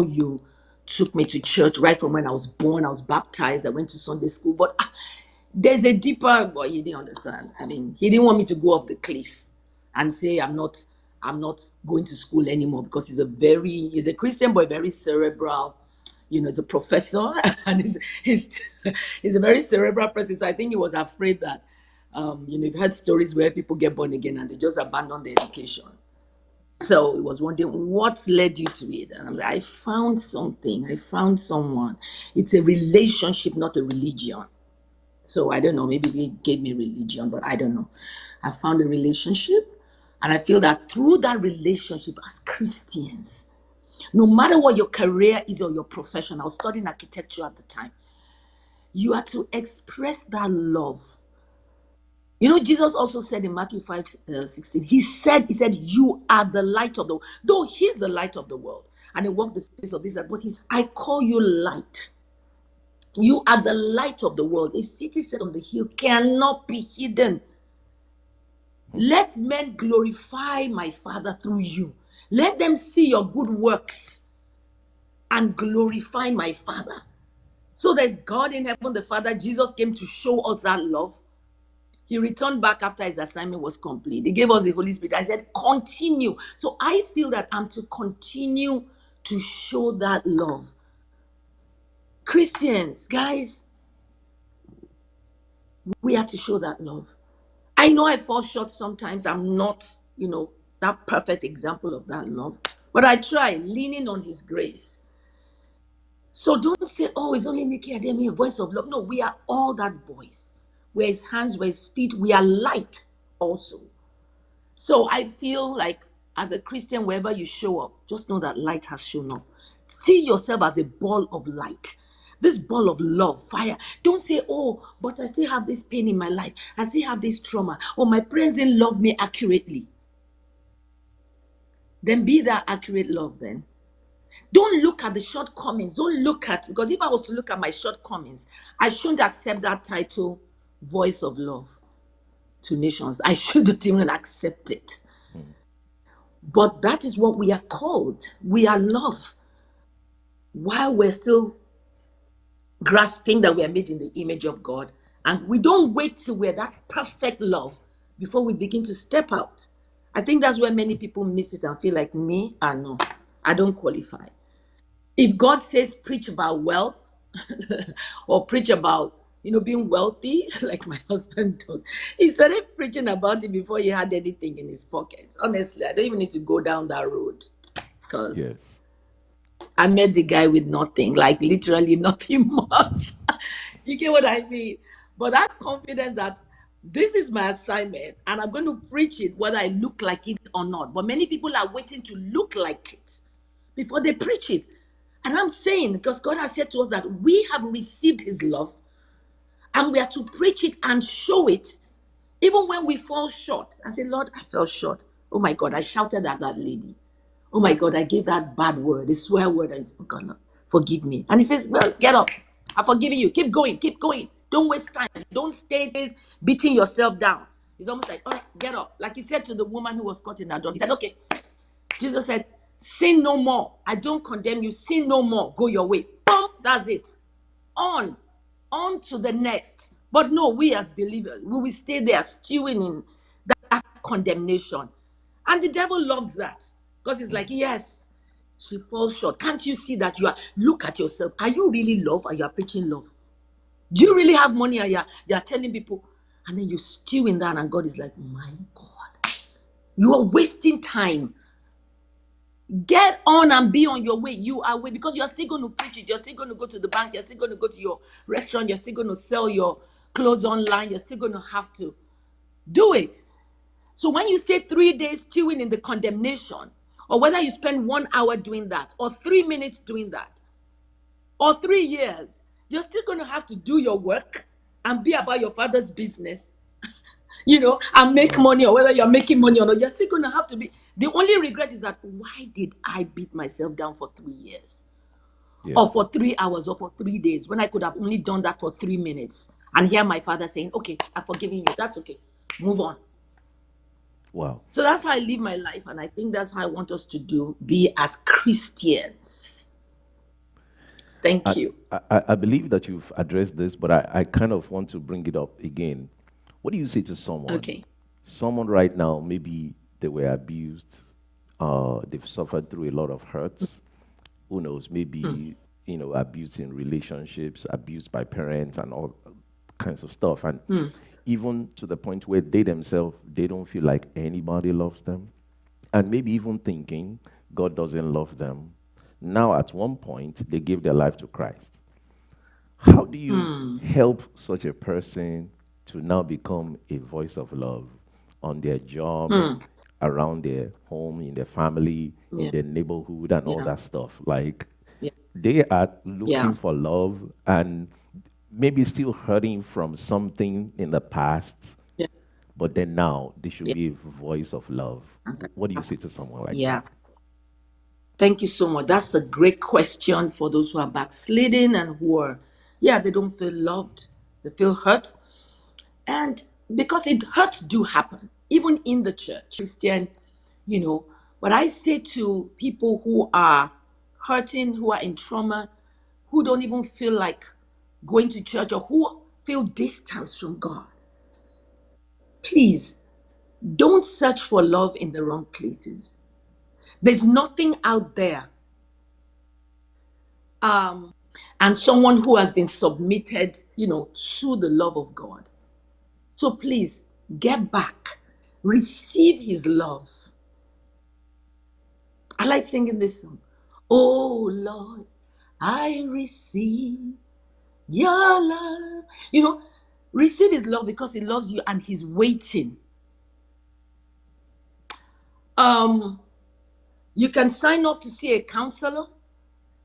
how you took me to church right from when I was born. I was baptized. I went to Sunday school. But there's a deeper, but you didn't understand. I mean, he didn't want me to go off the cliff and say I'm not going to school anymore, because he's a Christian boy, very cerebral. He's a professor and he's a very cerebral person. So I think he was afraid that you've heard stories where people get born again and they just abandon their education. So he was wondering what led you to it. And I was like, I found something. I found someone. It's a relationship, not a religion. So I don't know, maybe he gave me religion, but I don't know. I found a relationship, and I feel that through that relationship as Christians, no matter what your career is or your profession, I was studying architecture at the time, you are to express that love. Jesus also said in Matthew 5:16, he said, you are the light of the world. Though he's the light of the world, and he walked the face of this earth, but I call you light. You are the light of the world. A city set on the hill cannot be hidden. Let men glorify my Father through you. Let them see your good works and glorify my Father. So there's God in heaven, the Father. Jesus came to show us that love. He returned back after his assignment was complete. He gave us the Holy Spirit. I said, continue. So I feel that I'm to continue to show that love. Christians, guys, we are to show that love. I know I fall short sometimes. I'm not, that perfect example of that love. But I try, leaning on his grace. So don't say, oh, it's only Nikki Adeyemi, a voice of love. No, we are all that voice. We're his hands, we're his feet. We are light also. So I feel like as a Christian, wherever you show up, just know that light has shown up. See yourself as a ball of light. This ball of love, fire. Don't say, oh, but I still have this pain in my life. I still have this trauma. Or my parents didn't love me accurately. Then be that accurate love then. Don't look at the shortcomings. Because if I was to look at my shortcomings, I shouldn't accept that title, Voice of Love to Nations. I shouldn't even accept it. But that is what we are called. We are love. While we're still grasping that we are made in the image of God, and we don't wait till we're that perfect love before we begin to step out. I think that's where many people miss it and feel like, me, no, I don't qualify. If God says preach about wealth or preach about being wealthy, like my husband does, he started preaching about it before he had anything in his pockets. Honestly, I don't even need to go down that road, because I met the guy with nothing, like literally nothing much. You get what I mean? But that confidence that this is my assignment and I'm going to preach it whether I look like it or not. But many people are waiting to look like it before they preach it. And I'm saying, because God has said to us that we have received his love and we are to preach it and show it, even when we fall short. I say, Lord, I fell short. Oh my God, I shouted at that lady. Oh my God, I gave that bad word, a swear word. I said, oh God, no, forgive me. And he says, well, get up. I've forgiven you. Keep going, keep going. Don't waste time. Don't stay this beating yourself down. It's almost like, all right, get up. Like he said to the woman who was caught in adultery. He said, okay. Jesus said, sin no more. I don't condemn you. Sin no more. Go your way. Boom, that's it. On to the next. But no, we as believers, we will stay there stewing in that condemnation. And the devil loves that, because it's like, yes, she falls short. Can't you see that look at yourself. Are you really love, or you are preaching love? Do you really have money, or you are telling people? And then you stew in that, and God is like, my God, you are wasting time. Get on and be on your way. You are way, because you're still going to preach it. You're still going to go to the bank. You're still going to go to your restaurant. You're still going to sell your clothes online. You're still going to have to do it. So when you stay 3 days stewing in the condemnation, or whether you spend 1 hour doing that, or 3 minutes doing that, or 3 years, you're still going to have to do your work and be about your Father's business, and make money, or whether you're making money or not, you're still going to have to be. The only regret is that, why did I beat myself down for 3 years? Or for 3 hours, or for 3 days, when I could have only done that for 3 minutes and hear my Father saying, okay, I've forgiven you. That's okay. Move on. Wow. So that's how I live my life. And I think that's how I want us to be as Christians. Thank I, you. I believe that you've addressed this, but I kind of want to bring it up again. What do you say to someone? Okay. Someone right now, maybe they were abused, they've suffered through a lot of hurts. Who knows? Mm, Maybe abused in relationships, abused by parents, and all kinds of stuff. And mm, even to the point where they themselves they don't feel like anybody loves them, and maybe even thinking God doesn't love them. Now, at one point, they give their life to Christ. How do you mm, help such a person to now become a voice of love on their job, mm. around their home, in their family, in Yeah, their neighborhood, and all yeah, that stuff? Like, yeah, they are yeah, looking for love and maybe still hurting from something in the past, yeah, but then now they should yeah. be a voice of love. And that What do you say to happens. someone like that? Yeah. Thank you so much. That's a great question for those who are backsliding and who are, yeah, they don't feel loved. They feel hurt. And because it hurts do happen, even in the church, Christian, you know. But I say to people who are hurting, who are in trauma, who don't even feel like going to church or who feel distance from God, please don't search for love in the wrong places. There's nothing out there. And someone who has been submitted, to the love of God. So please get back, receive his love. I like singing this song. Oh Lord, I receive your love. Receive his love because he loves you and he's waiting. Um, you can sign up to see a counselor.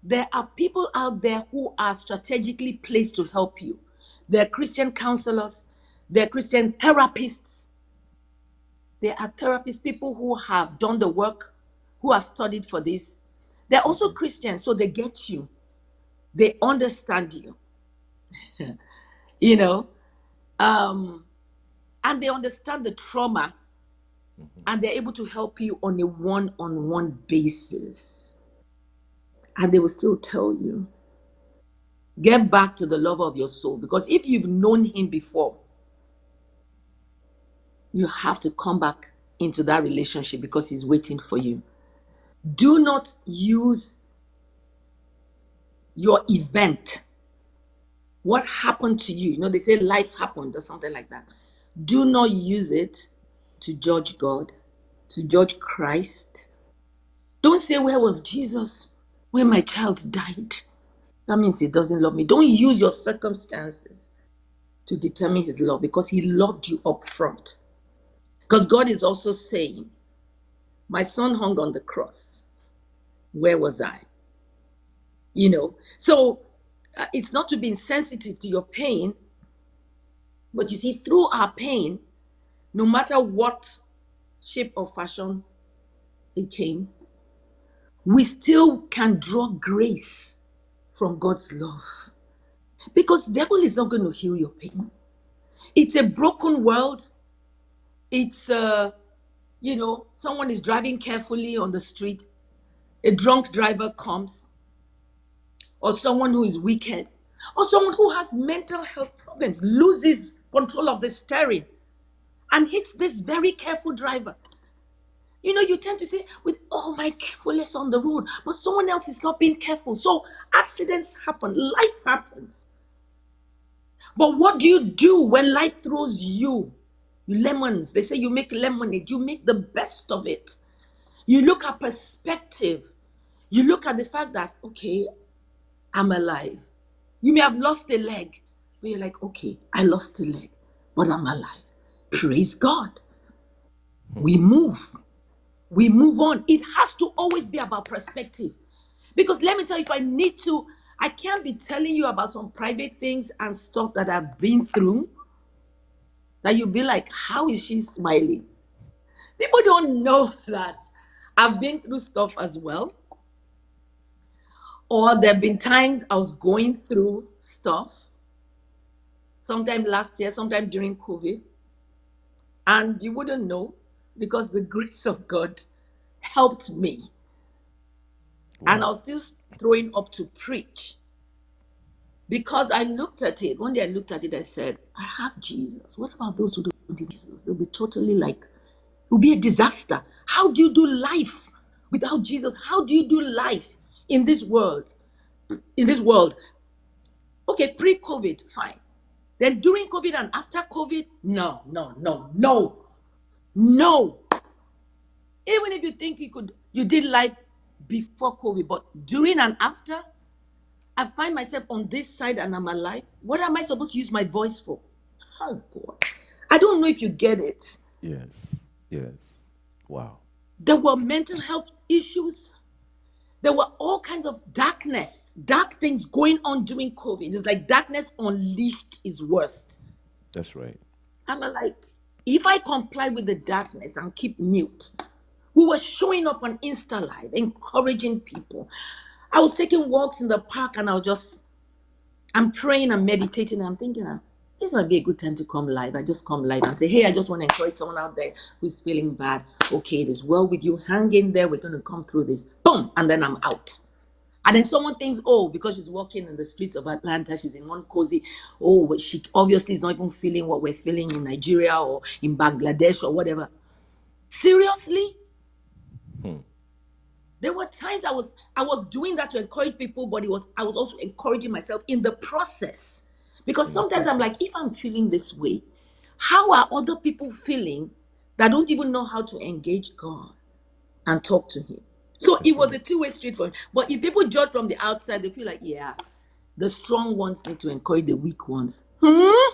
There are people out there who are strategically placed to help you. There are Christian counselors, there are Christian therapists, there are therapists, people who have done the work, who have studied for this. They're also Christians, so they get you, they understand you, you know, um, and they understand the trauma and they're able to help you on a one on one basis. And they will still tell you, get back to the lover of your soul. Because if you've known him before, you have to come back into that relationship because he's waiting for you. Do not use your event, what happened to you. They say life happened or something like that. Do not use it to judge God, to judge Christ. Don't say, where was Jesus when my child died? That means he doesn't love me. Don't use your circumstances to determine his love because he loved you up front. Because God is also saying, my son hung on the cross. Where was I? So it's not to be insensitive to your pain, but you see, through our pain, no matter what shape or fashion it came, we still can draw grace from God's love. Because the devil is not going to heal your pain. It's a broken world. It's someone is driving carefully on the street, a drunk driver comes, or someone who is wicked, or someone who has mental health problems loses control of the steering and hits this very careful driver. You tend to say, with all my carefulness on the road, but someone else is not being careful. So accidents happen, life happens. But what do you do when life throws you lemons? They say you make lemonade, you make the best of it. You look at perspective. You look at the fact that, okay, I'm alive. You may have lost a leg, but you're like, okay, I lost a leg, but I'm alive. Praise God. We move. We move on. It has to always be about perspective. Because let me tell you, if I need to, I can't be telling you about some private things and stuff that I've been through that you'll be like, how is she smiling? People don't know that I've been through stuff as well. Or there have been times I was going through stuff, sometime last year, sometime during COVID, and you wouldn't know because the grace of God helped me. And I Wow. was still throwing up to preach. Because I looked at it. One day I looked at it, I said, I have Jesus. What about those who don't have Jesus? They'll be totally like, it will be a disaster. How do you do life without Jesus? How do you do life in this world? In this world. Okay, pre-COVID, fine. Then during COVID and after COVID, no, no, no, no, no. Even if you think you did life before COVID, but during and after, I find myself on this side and I'm alive. What am I supposed to use my voice for? Oh God. I don't know if you get it. Yes. Yes. Wow. There were mental health issues. There were all kinds of darkness, dark things going on during COVID. It's like darkness unleashed is worst. That's right. I'm like, if I comply with the darkness and keep mute, we were showing up on Insta Live, encouraging people. I was taking walks in the park and I'm praying and meditating. And I'm thinking, this might be a good time to come live. I just come live and say, hey, I just want to encourage someone out there who's feeling bad. Okay, it is well with you. Hang in there. We're going to come through this. Boom. And then I'm out. And then someone thinks, oh, because she's walking in the streets of Atlanta, she's in one cozy, oh, but she obviously is not even feeling what we're feeling in Nigeria or in Bangladesh or whatever. Seriously? There were times I was doing that to encourage people, but I was also encouraging myself in the process. Because In the sometimes I'm process. like, if I'm feeling this way, how are other people feeling that don't even know how to engage God and talk to Him? So That's it was right. a two-way street for me. But if people judge from the outside, they feel like, yeah, the strong ones need to encourage the weak ones. Let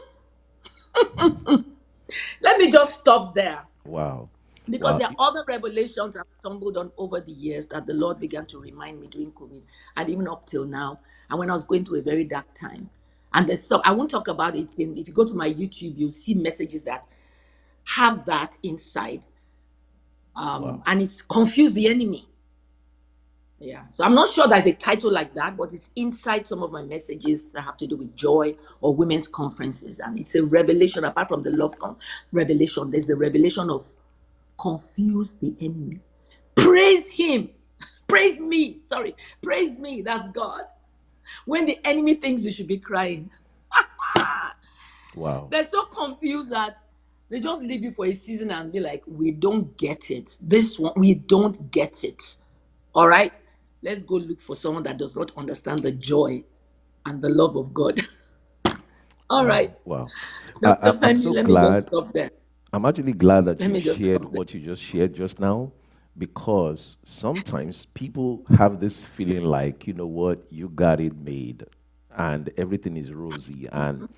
me just stop there. Wow. Because Wow. there are other revelations I've stumbled on over the years that the Lord began to remind me during COVID and even up till now. And when I was going through a very dark time. And there's some, I won't talk about it. If you go to my YouTube, you'll see messages that have that inside. Wow. And it's confused the enemy. Yeah. So I'm not sure there's a title like that, but it's inside some of my messages that have to do with joy or women's conferences. And it's a revelation, apart from the revelation, there's the revelation of confuse the enemy. Praise him. Praise me. Sorry. Praise me. That's God. When the enemy thinks you should be crying, Wow. they're so confused that they just leave you for a season and be like, we don't get it. This one, we don't get it. All right? Let's go look for someone that does not understand the joy and the love of God. All Wow. right. Wow. Dr. I'm Femi, so let me just glad. stop there. I'm actually glad that Let you me just shared stop there. what you just shared just now, because sometimes people have this feeling like, you know what, you got it made and everything is rosy. And,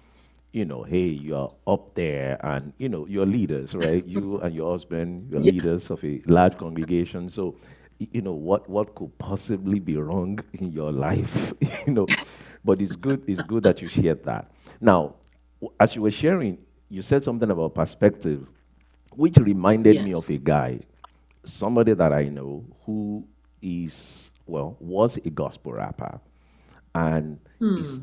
hey, you're up there and, you're leaders, right? You and your husband, you're Yeah. leaders of a large congregation. So, what could possibly be wrong in your life, But it's good that you shared that. Now, as you were sharing, you said something about perspective, which reminded me of Yes. a guy, somebody that I know who was a gospel rapper, and his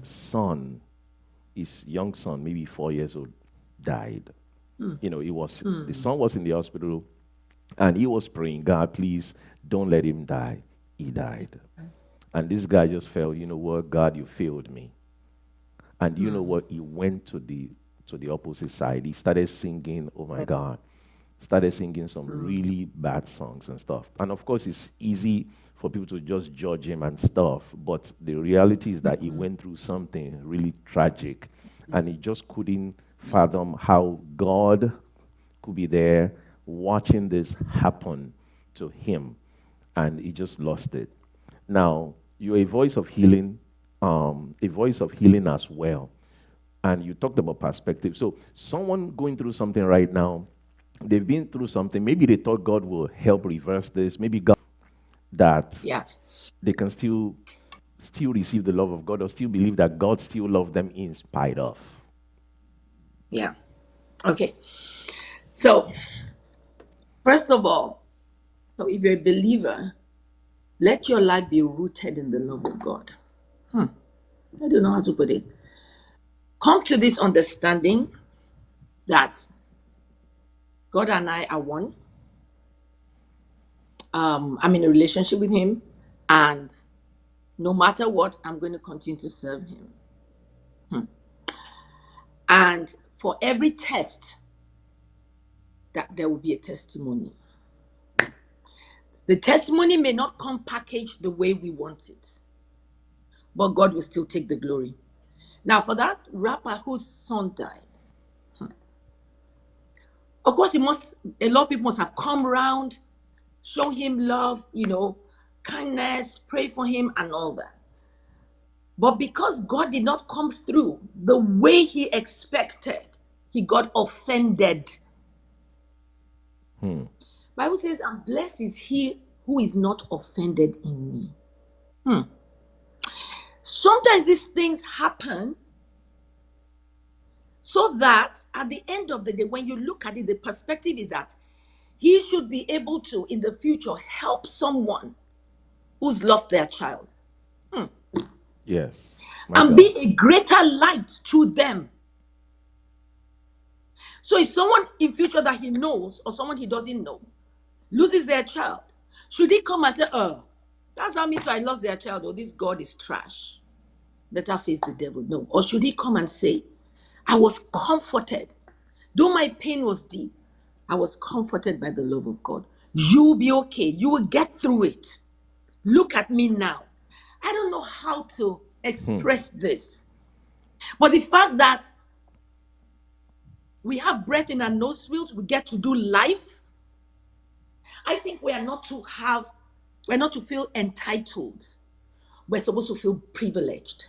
young son, maybe 4 years old, died. The son was in the hospital, and he was praying, God, please don't let him die. He died. And this guy just felt, you know what, God, you failed me. And you know what? He went to the opposite side. He started singing, oh my God, started singing some really bad songs and stuff. And of course, it's easy for people to just judge him and stuff. But the reality is that he went through something really tragic, and he just couldn't fathom how God could be there watching this happen to him, and he just lost it. Now, you're a voice of healing as well. And you talked about perspective. So, someone going through something right now, they've been through something. Maybe they thought God will help reverse this. Maybe God that Yeah. they can still receive the love of God, or still believe that God still loves them in spite of. Yeah. Okay. So, first of all, so if you're a believer, let your life be rooted in the love of God. I don't know how to put it. Come to this understanding that God and I are one. I'm in a relationship with Him, and no matter what, I'm going to continue to serve Him. And for every test, that there will be a testimony. The testimony may not come packaged the way we want it, but God will still take the glory. Now, for that rapper whose son died, of course, a lot of people must have come around, show him love, kindness, pray for him, and all that. But because God did not come through the way he expected, he got offended. Bible says, and blessed is he who is not offended in me. Sometimes these things happen so that at the end of the day, when you look at it, the perspective is that he should be able to, in the future, help someone who's lost their child Yes. My and God. be a greater light to them. So if someone in future that he knows or someone he doesn't know loses their child, should he come and say, that's how me too, I lost their child, or this God is trash, better face the devil? No. Or should he come and say, I was comforted, though my pain was deep, I was comforted by the love of God. You'll be okay. You will get through it. Look at me now. I don't know how to express this, but the fact that we have breath in our nostrils, we get to do life. I think we're not to feel entitled. We're supposed to feel privileged.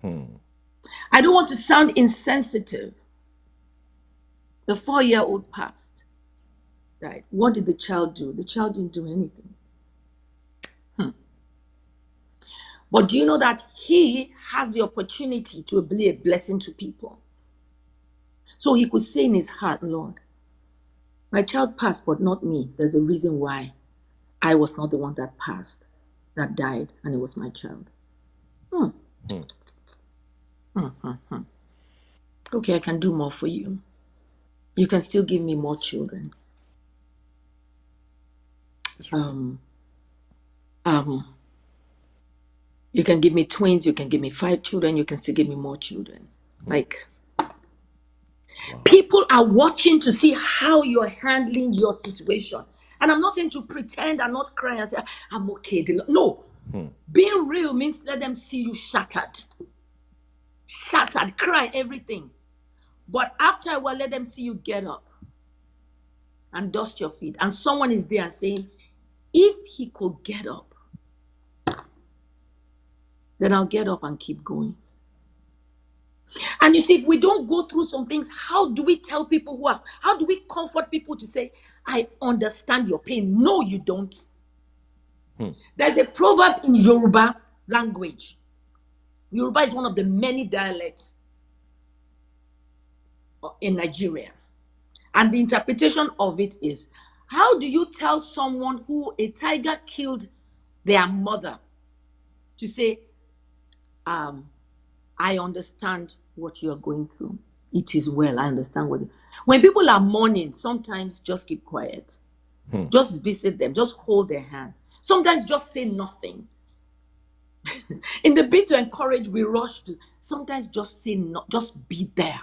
I don't want to sound insensitive. The 4-year-old passed, died. What did the child do? The child didn't do anything. But do you know that he has the opportunity to be a blessing to people? So he could say in his heart, Lord, my child passed, but not me. There's a reason why I was not the one that passed, that died, and it was my child. Okay, I can do more for you. You can still give me more children. You can give me twins, you can give me 5 children, you can still give me more children. Like, people are watching to see how you're handling your situation. And I'm not saying to pretend and not cry and say, I'm okay. No. Being real means let them see you shattered. Shattered, cry, everything. But after a while, let them see you get up and dust your feet. And someone is there saying, if he could get up, then I'll get up and keep going. And you see, if we don't go through some things, how do we tell people how do we comfort people to say, I understand your pain? No, you don't. There's a proverb in Yoruba language. Yoruba is one of the many dialects in Nigeria. And the interpretation of it is, how do you tell someone who a tiger killed their mother to say, I understand what you are going through. It is well. I understand when people are mourning, sometimes just keep quiet. Just visit them. Just hold their hand. Sometimes just say nothing. In the bid to encourage, we rush to. Sometimes just say no. Just be there.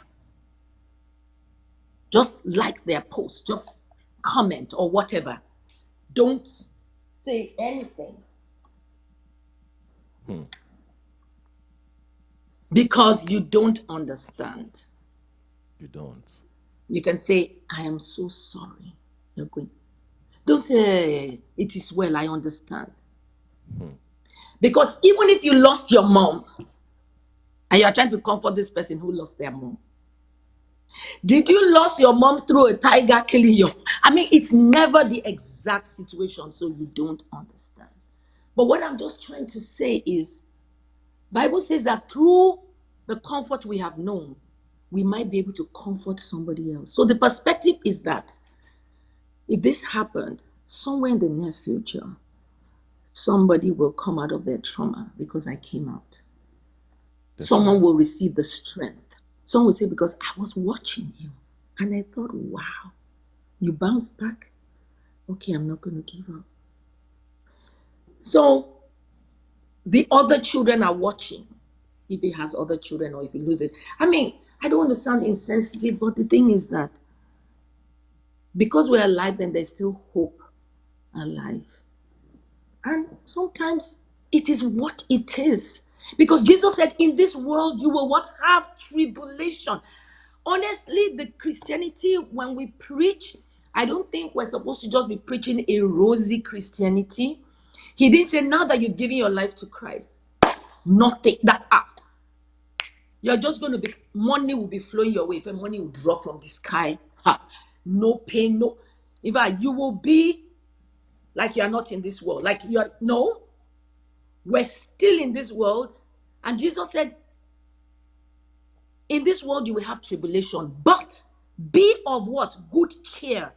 Just like their post. Just comment or whatever. Don't say anything. Because you don't understand. You don't. You can say, I am so sorry. You're going. Don't say, it is well, I understand. Because even if you lost your mom, and you are trying to comfort this person who lost their mom, did you lose your mom through a tiger killing you? I mean, it's never the exact situation, so you don't understand. But what I'm just trying to say is, Bible says that through the comfort we have known, we might be able to comfort somebody else. So the perspective is that if this happened somewhere in the near future, somebody will come out of their trauma because I came out. Someone will receive the strength. Someone will say, because I was watching you and I thought, wow, you bounced back. Okay, I'm not going to give up. So the other children are watching. if he has other children or if he loses it. I mean, I don't want to sound insensitive, but the thing is that because we're alive, then there's still hope alive. And sometimes it is what it is. Because Jesus said, in this world you will what? Have tribulation. Honestly, the Christianity, when we preach, I don't think we're supposed to just be preaching a rosy Christianity. He didn't say, now that you've given your life to Christ, nothing that up. You're just going to be, money will be flowing your way. If money will drop from the sky, ha, no pain, no. In fact, you will be like you're not in this world. Like you're, no, we're still in this world. And Jesus said, in this world you will have tribulation, but be of what? Good cheer.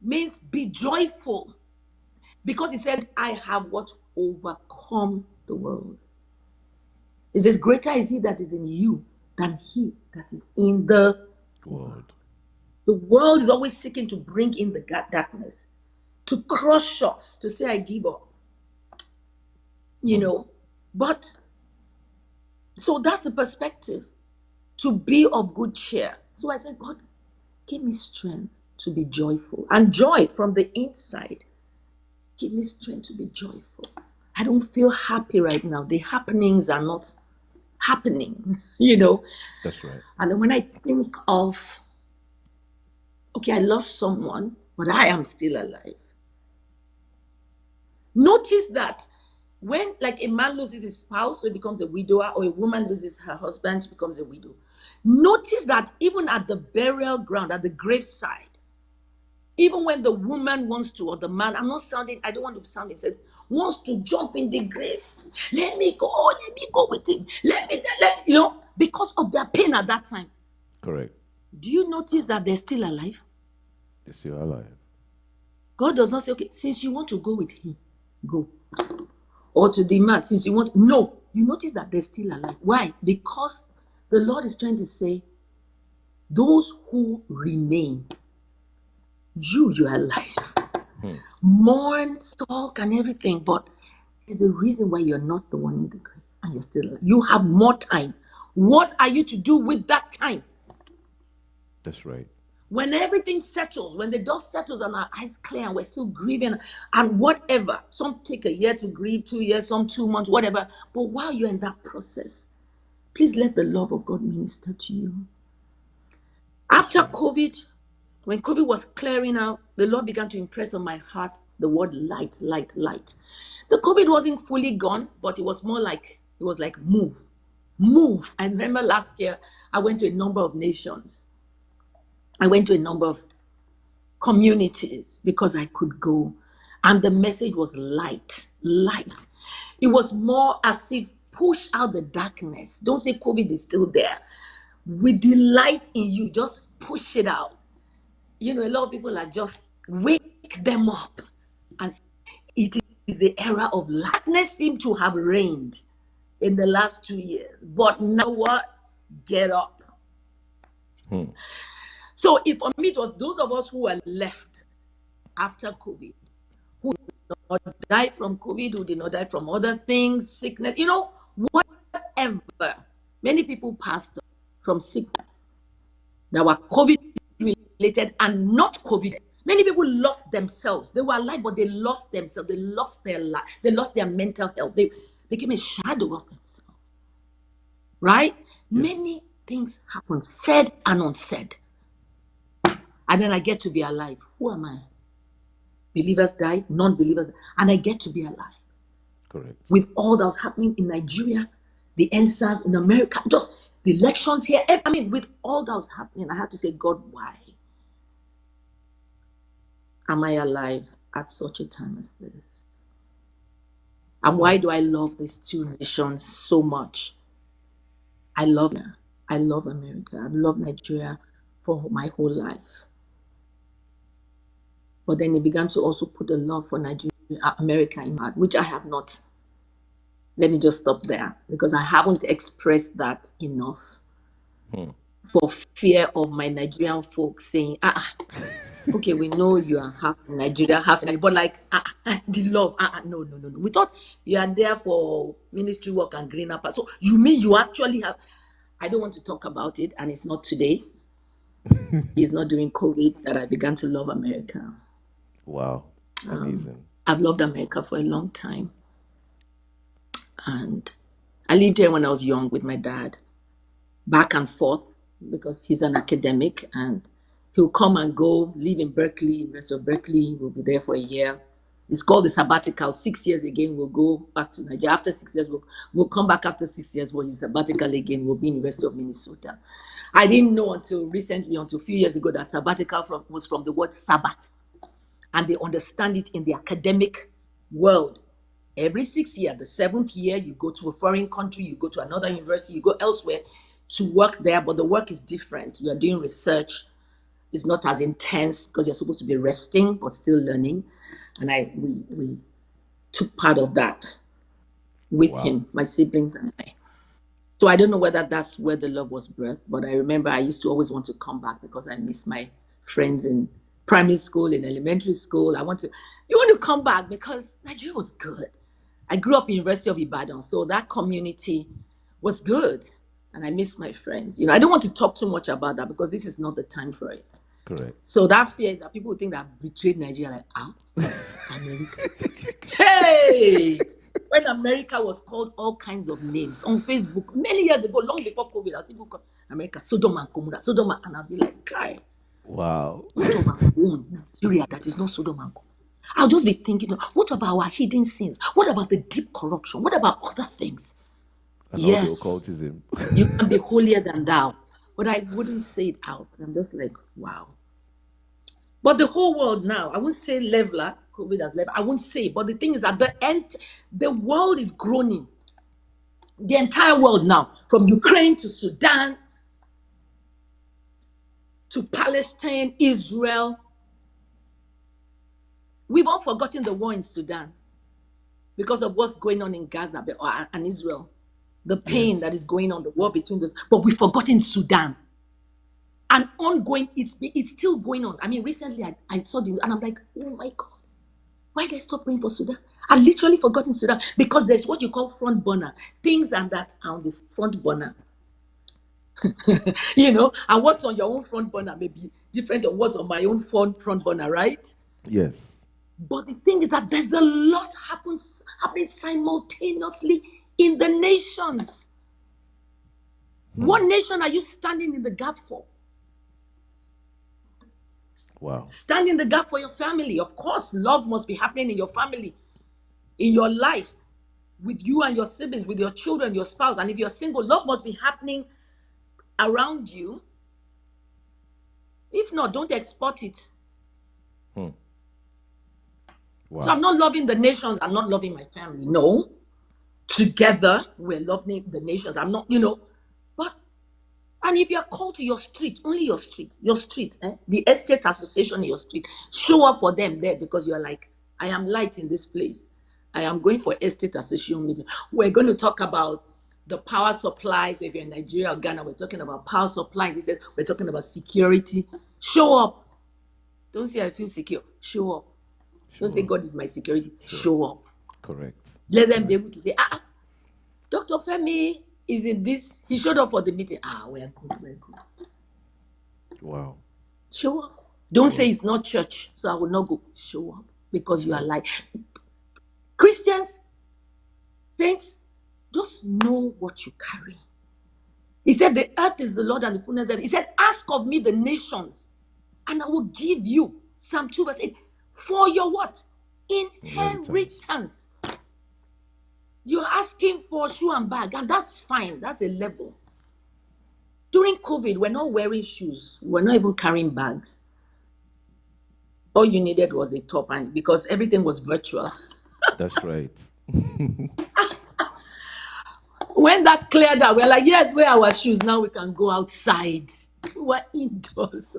Means be joyful. Because he said, I have what? Overcome the world. It says, greater is he that is in you than he that is in the World. The world is always seeking to bring in the darkness, to crush us, to say, I give up. You know, but so that's the perspective, to be of good cheer. So I said, God, give me strength to be joyful, and joy from the inside. Give me strength to be joyful. I don't feel happy right now. The happenings are not happening, you know. That's right. And then when I think of, okay, I lost someone, but I am still alive. Notice that when, like, a man loses his spouse, so he becomes a widower, or a woman loses her husband, she becomes a widow. Notice that even at the burial ground, at the graveside, even when the woman wants to, or the man, I don't want to sound instead, wants to jump in the grave. Let me go with him. Let me, you know, because of their pain at that time. Correct. Do you notice that they're still alive? They're still alive. God does not say, okay, since you want to go with him, go. Or to the man, since you want, no. You notice that they're still alive. Why? Because the Lord is trying to say, those who remain, you are alive. Mourn, sulk, and everything, but there's a reason why you're not the one in the grave and you're still alive. You have more time. What are you to do with that time? That's right. When everything settles, when the dust settles and our eyes clear and we're still grieving and whatever, some take a year to grieve, 2 years, some 2 months, whatever. But while you're in that process, please let the love of God minister to you. After COVID, when COVID was clearing out, the Lord began to impress on my heart the word light, light, light. The COVID wasn't fully gone, but it was more like, it was like move, move. I remember last year, I went to a number of nations. I went to a number of communities because I could go. And the message was light, light. It was more as if push out the darkness. Don't say COVID is still there. With the light in you, just push it out. You know, a lot of people are just wake them up. As it is the era of light. Darkness seemed to have reigned in the last 2 years. But now what? Get up. So if for me, it was those of us who were left after COVID, who did not die from COVID, who did not die from other things, sickness, you know, whatever. Many people passed on from sickness that were COVID related and not COVID. Many people lost themselves. They were alive, but they lost themselves. They lost their life. They lost their mental health. They became a shadow of themselves. Right? Yes. Many things happen, said and unsaid. And then I get to be alive. Who am I? Believers died, non-believers, and I get to be alive. Correct. With all that was happening in Nigeria, the NSAS in America, just the elections here. I mean, with all that was happening, I had to say, God, why am I alive at such a time as this? And why do I love these two nations so much? I love America. I've loved Nigeria for my whole life. But then he began to also put a love for Nigeria, America in my heart, which I have not. Let me just stop there because I haven't expressed that enough for fear of my Nigerian folks saying, Okay, we know you are half in Nigeria, half in Nigeria, but like the love, no, no, no, no. We thought you are there for ministry work and greener path. So you mean you actually have? I don't want to talk about it, and it's not today. It's not during COVID that I began to love America. Wow. Amazing. I've loved America for a long time, and I lived here when I was young with my dad, back and forth because he's an academic and he'll come and go, live in Berkeley, University of Berkeley. We'll be there for a year. It's called the sabbatical. 6 years again, we'll go back to Nigeria. After 6 years, we'll come back after 6 years for his sabbatical again. We'll be in University of Minnesota. I didn't know until recently, until a few years ago, that sabbatical was from the word Sabbath. And they understand it in the academic world. Every 6 years, the seventh year, you go to a foreign country, you go to another university, you go elsewhere to work there, but the work is different. You're doing research. It's not as intense because you're supposed to be resting but still learning. And we took part of that with Wow. him, my siblings and I. So I don't know whether that's where the love was birthed, but I remember I used to always want to come back because I miss my friends in primary school, in elementary school. You want to come back because Nigeria was good. I grew up in University of Ibadan, so that community was good. And I miss my friends. I don't want to talk too much about that because this is not the time for it. Correct. So that fear is that people think that I've betrayed Nigeria, like, America. Hey! When America was called all kinds of names on Facebook many years ago, long before COVID, I see people call America Sodom and Gomorrah, and I'll be like, guy, Wow. what of our own Nigeria that is not Sodom and Gomorrah? I'll just be thinking, what about our hidden sins? What about the deep corruption? What about other things? And all the Yes, occultism. you can be holier than thou, but I wouldn't say it out. I'm just like, wow. But the whole world now, I won't say leveler, COVID has leveled, I won't say, but the thing is that the world is groaning. The entire world now, from Ukraine to Sudan to Palestine, Israel. We've all forgotten the war in Sudan because of what's going on in Gaza and Israel. The pain Yes. that is going on, the war between those. But we've forgotten Sudan. And ongoing, it's still going on. I mean, recently I saw the, and I'm like, oh my God, why did I stop praying for Sudan? I literally forgotten Sudan because there's what you call front burner. Things and that are on the front burner. And what's on your own front burner may be different than what's on my own front burner, right? Yes. But the thing is that there's a lot happening simultaneously in the nations. What nation are you standing in the gap for? Wow. Stand in the gap for your family. Of course, love must be happening in your family, in your life, with you and your siblings, with your children, your spouse. And if you're single, love must be happening around you. If not, don't export it. Wow. So I'm not loving the nations. I'm not loving my family. No. Together, we're loving the nations. I'm not, But, and if you're called to your street, only your street, the estate association in your street, show up for them there because you're like, I am light in this place. I am going for estate association meeting. We're going to talk about the power supply. So if you're in Nigeria or Ghana, we're talking about power supply. We're talking about security. Show up. Don't say I feel secure. Show up. Don't say God is my security. Show up. Correct. Let them be able to say, Dr. Femi is in this. He showed up for the meeting. We're good. We're good. Wow. Show up. Don't say it's not church, so I will not go. Show up because you are like Christians, saints. Just know what you carry. He said, the earth is the Lord and the fullness thereof. He said, ask of me the nations, and I will give you. Psalm 2 verse 8. For your what? Inheritance. You're asking for shoe and bag, and that's fine. That's a level. During COVID, we're not wearing shoes. We're not even carrying bags. All you needed was a top, and because everything was virtual. That's right. When that cleared out, we're like, yes, wear our shoes. Now we can go outside. We're indoors.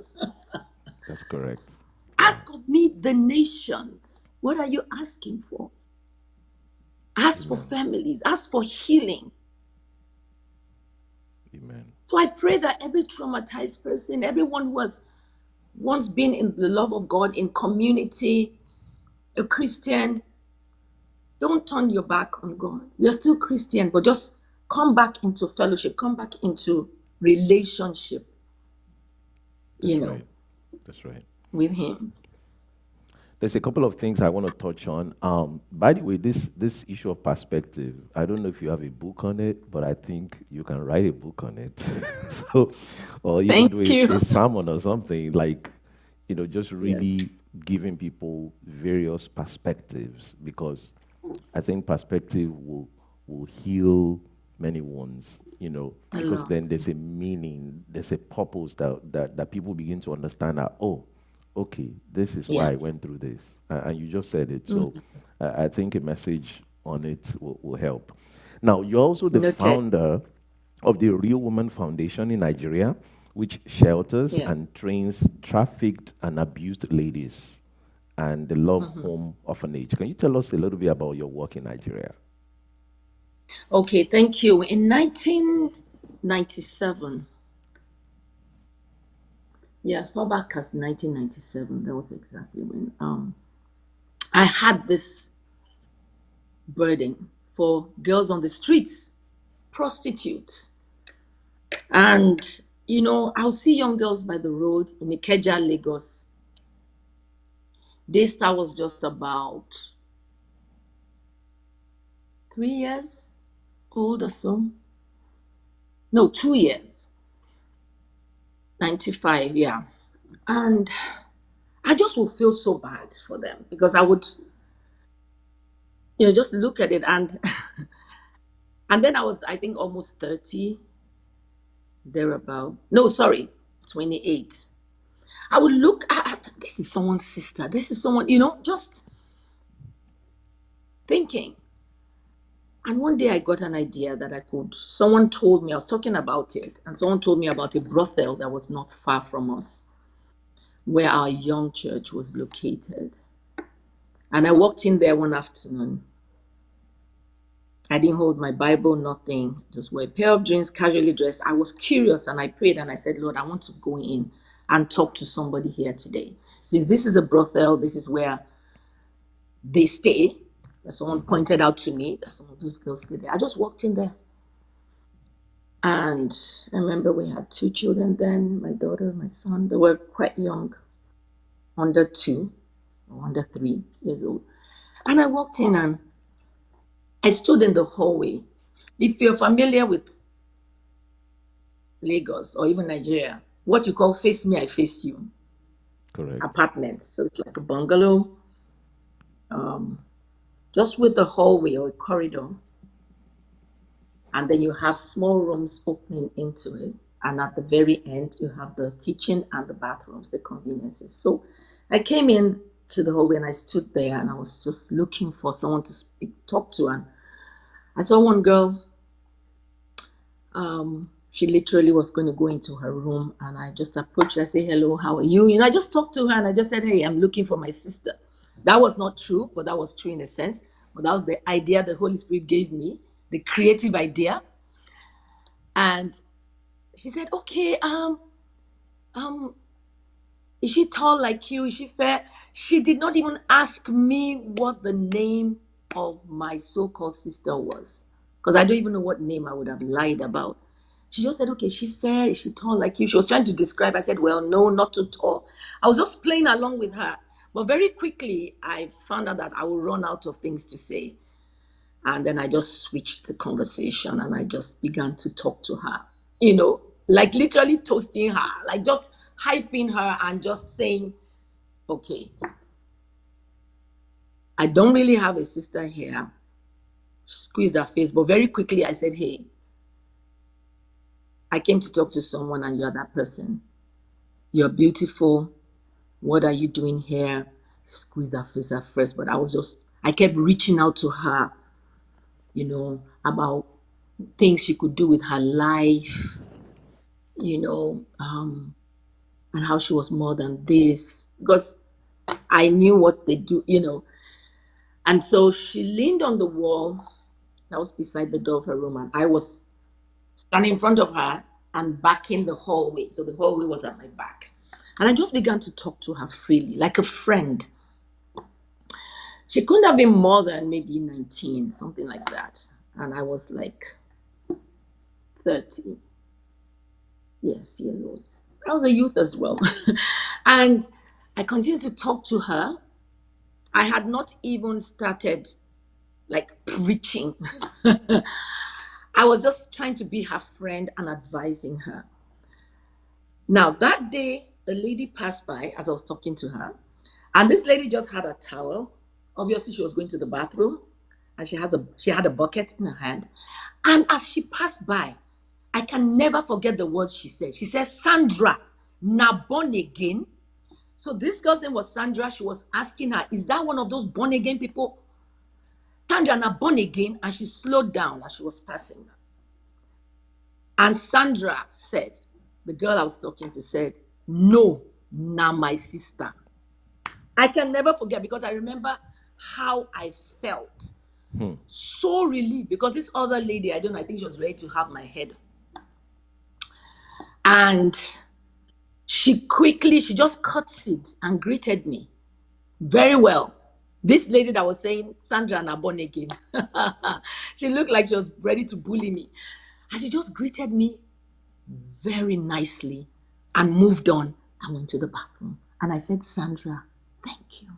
That's correct. Ask of me the nations. What are you asking for? Ask for families. Ask for healing. Amen. So I pray that every traumatized person, everyone who has once been in the love of God, in community, a Christian, don't turn your back on God. You're still Christian, but just come back into fellowship, come back into relationship, you That's know, right. That's right. with Him. There's a couple of things I want to touch on. By the way, this issue of perspective, I don't know if you have a book on it, but I think you can write a book on it. So, or even Thank do a you. sermon or something like, just Yes. really giving people various perspectives, because I think perspective will heal many wounds. A Because lot. then there's a meaning, there's a purpose that people begin to understand that, oh, okay, this is Yeah. why I went through this. And you just said it. So I think a message on it will help. Now, you're also the Noted. founder of the Real Woman Foundation in Nigeria, which shelters Yeah. and trains trafficked and abused ladies, and the Love Home Orphanage. Can you tell us a little bit about your work in Nigeria? Okay, thank you. In 1997, yeah, as far back as 1997, that was exactly when I had this burden for girls on the streets, prostitutes. And, I'll see young girls by the road in Ikeja, Lagos. Daystar was just about 3 years old or so. No, 2 years. 95, yeah. And I just would feel so bad for them because I would, just look at it and then I was, I think, almost 30, thereabout. No, sorry, 28. I would look at this is someone's sister. This is someone, just thinking. And one day I got an idea that I could. Someone told me, I was talking about it, and someone told me about a brothel that was not far from us, where our young church was located. And I walked in there one afternoon. I didn't hold my Bible, nothing. Just wear a pair of jeans, casually dressed. I was curious and I prayed and I said, Lord, I want to go in and talk to somebody here today. Since this is a brothel, this is where they stay. Someone pointed out to me that some of those girls stay there. I just walked in there. And I remember we had two children then, my daughter, my son. They were quite young, under 3 years old. And I walked in and I stood in the hallway. If you're familiar with Lagos or even Nigeria, what you call face me, I face you Correct. apartments. So it's like a bungalow, just with a hallway or a corridor. And then you have small rooms opening into it. And at the very end, you have the kitchen and the bathrooms, the conveniences. So I came in to the hallway and I stood there and I was just looking for someone to talk to. And I saw one girl. She literally was going to go into her room and I just approached her. I said, hello, how are you? I just talked to her and I just said, hey, I'm looking for my sister. That was not true, but that was true in a sense. But that was the idea the Holy Spirit gave me, the creative idea. And she said, okay, um, is she tall like you? Is she fair? She did not even ask me what the name of my so-called sister was. Because I don't even know what name I would have lied about. She just said, okay, is she fair? Is she tall like you? She was trying to describe. I said, well, no, not too tall. I was just playing along with her. But very quickly, I found out that I would run out of things to say. And then I just switched the conversation and I just began to talk to her, like literally toasting her, like just hyping her and just saying, okay, I don't really have a sister here. Squeezed her face. But very quickly I said, hey, I came to talk to someone and you're that person. You're beautiful. What are you doing here? Squeezed her face at first, but I kept reaching out to her, about things she could do with her life, you know, um, and how she was more than this because I knew what they do. And so she leaned on the wall that was beside the door of her room, and I was standing in front of her and back in the hallway. So the hallway was at my back. And I just began to talk to her freely, like a friend. She couldn't have been more than maybe 19, something like that. And I was like 30, yes, years old. I was a youth as well. And I continued to talk to her. I had not even started like preaching. I was just trying to be her friend and advising her. Now, that day, a lady passed by as I was talking to her, and this lady just had a towel. Obviously, she was going to the bathroom, and she had a bucket in her hand. And as she passed by, I can never forget the words she said. She said, "Sandra, na born again." So this girl's name was Sandra. She was asking her, "Is that one of those born again people?" Sandra, na born again, and she slowed down as she was passing. And Sandra said, the girl I was talking to said, "No, na my sister." I can never forget because I remember how I felt. So relieved because this other lady, I don't know, I think she was ready to have my head. And she just curtsied and greeted me very well. This lady that was saying, "Sandra na born again," she looked like she was ready to bully me. And she just greeted me very nicely and moved on and went to the bathroom. And I said, "Sandra, thank you."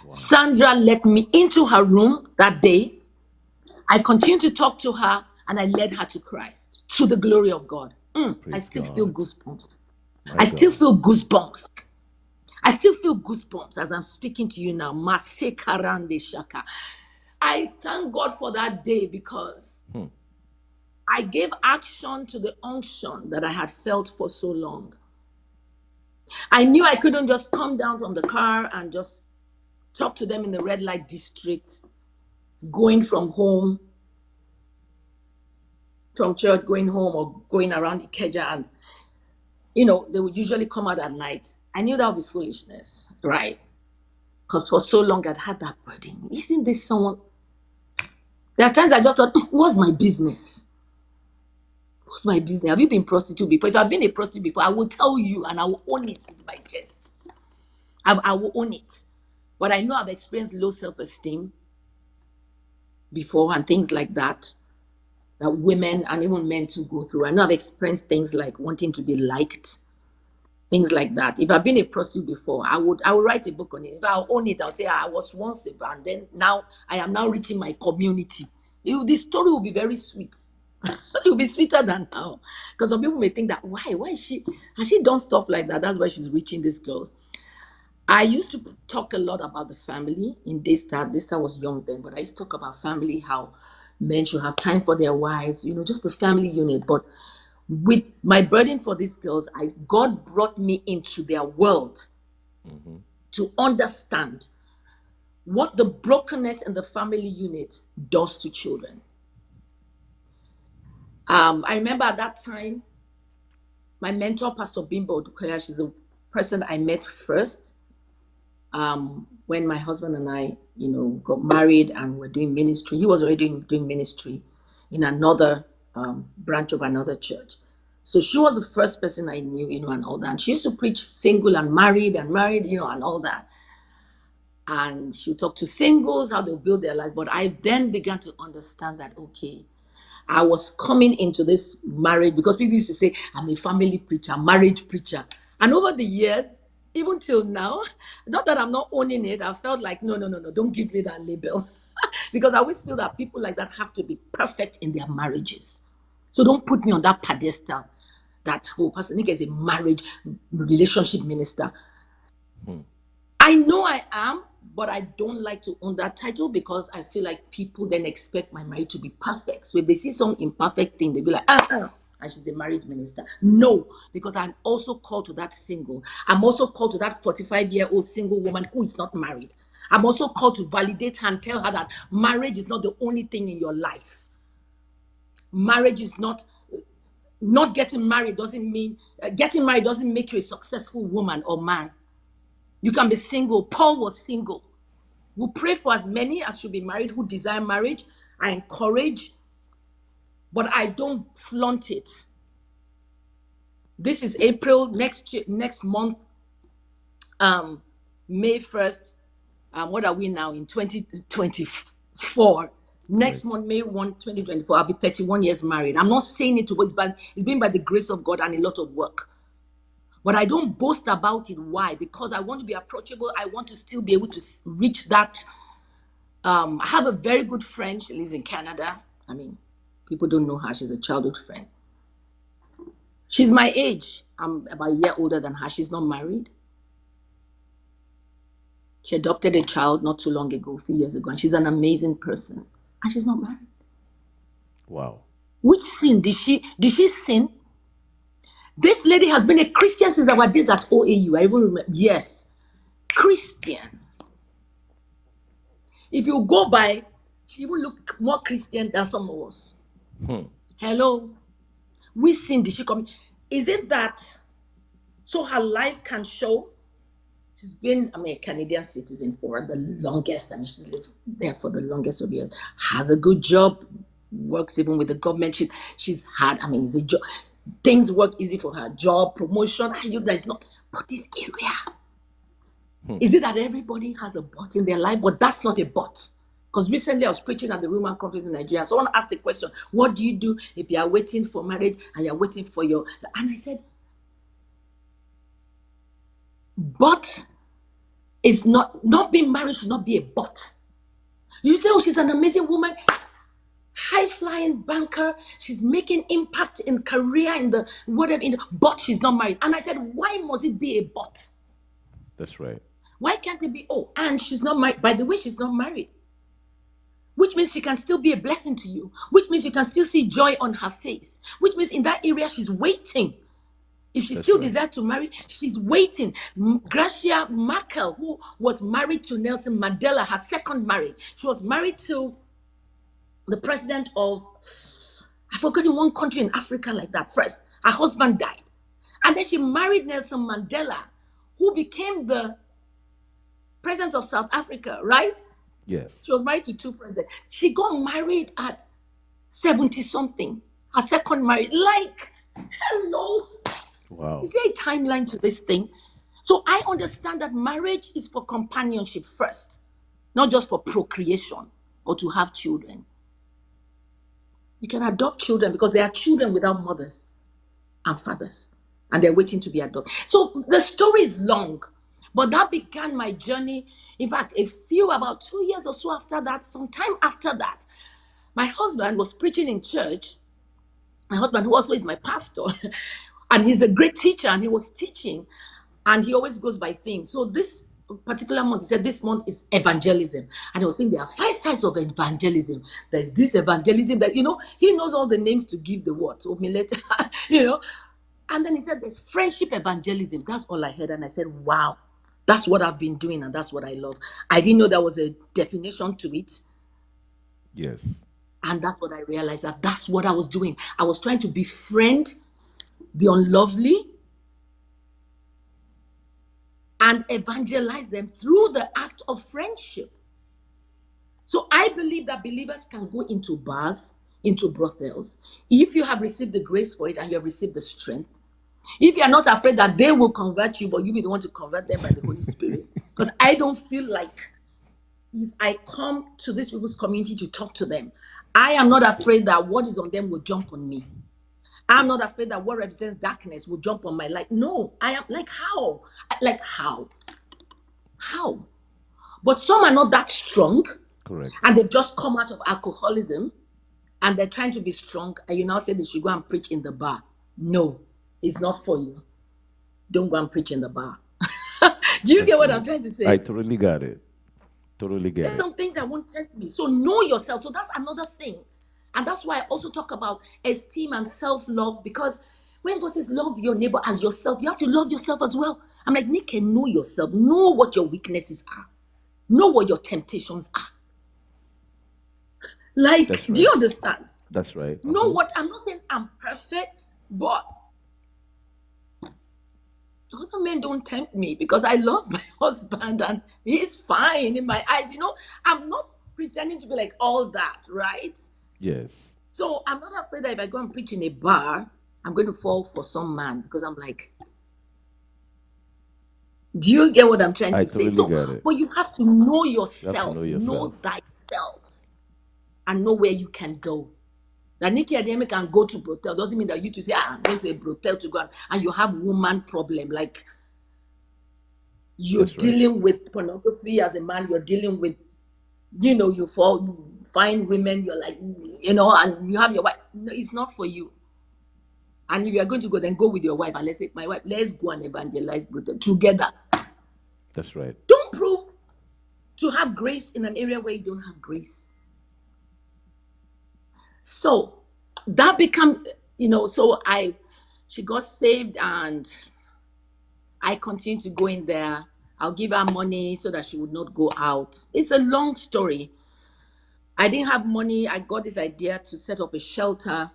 Wow. Sandra let me into her room that day. I continued to talk to her and I led her to Christ, to the glory of God. I still feel goosebumps. I still feel goosebumps. I still feel goosebumps as I'm speaking to you now. Mase karande shaka. I thank God for that day because I gave action to the unction that I had felt for so long. I knew I couldn't just come down from the car and just talk to them in the red light district, going from home, from church, going home or going around Ikeja. And, they would usually come out at night. I knew that would be foolishness, right? Because for so long I'd had that burden. Isn't this someone? There are times I just thought, what's my business? What's my business? Have you been prostitute before? If I've been a prostitute before, I will tell you and I will own it with my chest. I will own it. But I know I've experienced low self-esteem before and things like that women and even men to go through. I know I've experienced things like wanting to be liked, things like that. If I've been a prostitute before, I would write a book on it. If I own it, I'll say I was once a and then now I am now reaching my community. The story will be very sweet. It will be sweeter than now. Because some people may think that why has she done stuff like that? That's why she's reaching these girls. I used to talk a lot about the family in Daystar. Daystar was young then, but I used to talk about family, how men should have time for their wives, just the family unit. But with my burden for these girls, God brought me into their world to understand what the brokenness in the family unit does to children. I remember at that time, my mentor, Pastor Bimbo Dukoya, she's the person I met first. When my husband and I, got married and were doing ministry. He was already doing ministry in another branch of another church. So she was the first person I knew, and all that. And she used to preach single and married, and all that. And she would talk to singles, how they'll build their lives. But I then began to understand that, okay, I was coming into this marriage because people used to say, I'm a family preacher, marriage preacher. And over the years, even till now, not that I'm not owning it, I felt like, no, don't give me that label. Because I always feel that people like that have to be perfect in their marriages. So don't put me on that pedestal that, Pastor Nick is a marriage relationship minister. I know I am, but I don't like to own that title because I feel like people then expect my marriage to be perfect. So if they see some imperfect thing, they'll be like, and she's a marriage minister. No, because I'm also called to that single. I'm also called to that 45-year-old single woman who is not married. I'm also called to validate her and tell her that marriage is not the only thing in your life. Marriage is not getting married doesn't mean getting married doesn't make you a successful woman or man. You can be single. Paul was single. We pray for as many as should be married who desire marriage. I encourage, but I don't flaunt it. This is April. Next month, May 1st. What are we now in 2024? Next Correct. month, May 1, 2024, I'll be 31 years married. I'm not saying it was bad. It's been by the grace of God and a lot of work. But I don't boast about it. Why? Because I want to be approachable. I want to still be able to reach that. I have a very good friend. She lives in Canada. I mean, people don't know her. She's a childhood friend. She's my age. I'm about a year older than her. She's not married. She adopted a child not too long ago, a few years ago, and she's an amazing person. And she's not married. Wow. Which sin did she sin? This lady has been a Christian since our days at OAU. I even remember. Yes. Christian. If you go by, she even look more Christian than some of us. Hello. Which sin did she come? Is it that so her life can show? She's been, a Canadian citizen for the longest. She's lived there for the longest of years. Has a good job, works even with the government. She's had, it's a job. Things work easy for her. Job, promotion. You guys know. But this area, is it that everybody has a but in their life? But that's not a but. Because recently I was preaching at the Women Conference in Nigeria. Someone asked the question, what do you do if you are waiting for marriage and you're waiting for your... And I said, but it's not being married should not be a but. You say, oh, she's an amazing woman, high-flying banker, she's making impact in career, in the whatever, but she's not married. And I said, why must it be a but? That's right. Why can't it be, oh, and she's not married? By the way, she's not married. Which means she can still be a blessing to you. Which means you can still see joy on her face. Which means in that area, she's waiting. If she still desires to marry, she's waiting. Gracia Merkel, who was married to Nelson Mandela, her second marriage. She was married to the president of, I've forgotten one country in Africa like that first. Her husband died. And then she married Nelson Mandela, who became the president of South Africa, right? Yes. She was married to two presidents. She got married at 70-something. Her second marriage. Like, hello. Wow. Is there a timeline to this thing? So I understand that marriage is for companionship first, not just for procreation or to have children. You can adopt children because there are children without mothers and fathers, and they're waiting to be adopted. So the story is long, but that began my journey. In fact, about 2 years or so after that, sometime after that, my husband was preaching in church. My husband, who also is my pastor, and he's a great teacher, and he was teaching, and he always goes by themes. So this particular month, he said this month is evangelism. And he was saying there are 5 types of evangelism. There's this evangelism that, he knows all the names to give the word. So And then he said there's friendship evangelism. That's all I heard. And I said, wow, that's what I've been doing, and that's what I love. I didn't know there was a definition to it. Yes. And that's what I realized, that that's what I was doing. I was trying to befriend the unlovely and evangelize them through the act of friendship. So I believe that believers can go into bars, into brothels, if you have received the grace for it and you have received the strength. If you are not afraid that they will convert you, but you will want to convert them by the Holy Spirit. Because I don't feel like if I come to these people's community to talk to them, I am not afraid that what is on them will jump on me. I'm not afraid that what represents darkness will jump on my light. No, I am like, how? Like, how? How? But some are not that strong. Correct. And they've just come out of alcoholism and they're trying to be strong. And you now say they should go and preach in the bar. No, it's not for you. Don't go and preach in the bar. Do you get what I'm trying to say? I totally got it. Totally get There's it. some things that won't tempt me. So know yourself. So that's another thing. And that's why I also talk about esteem and self-love, because when God says love your neighbor as yourself, you have to love yourself as well. I'm like, Nick, know yourself. Know what your weaknesses are. Know what your temptations are. Like, That's do you right. understand? That's right. Know what, I'm not saying I'm perfect, but other men don't tempt me because I love my husband and he's fine in my eyes. I'm not pretending to be like all that, right? Yes. So I'm not afraid that if I go and preach in a bar, I'm going to fall for some man because I'm like, do you get what I'm trying I to say? totally So, get it. but you have to know You have to know yourself, yourself. know thyself, and know where you can go. That Nikki Adeyemi can go to brothel doesn't mean that you to say, I'm going to a brothel to go and you have woman problem. Like you're That's right. dealing with pornography as a man, you're dealing with, you fall, find women, you're like, and you have your wife. No, it's not for you. And if you're going to go, then go with your wife. And let's say, my wife, let's go and evangelize brothel together. That's right. Don't prove to have grace in an area where you don't have grace. So that become, she got saved and I continued to go in there. I'll give her money so that she would not go out. It's a long story. I didn't have money. I got this idea to set up a shelter.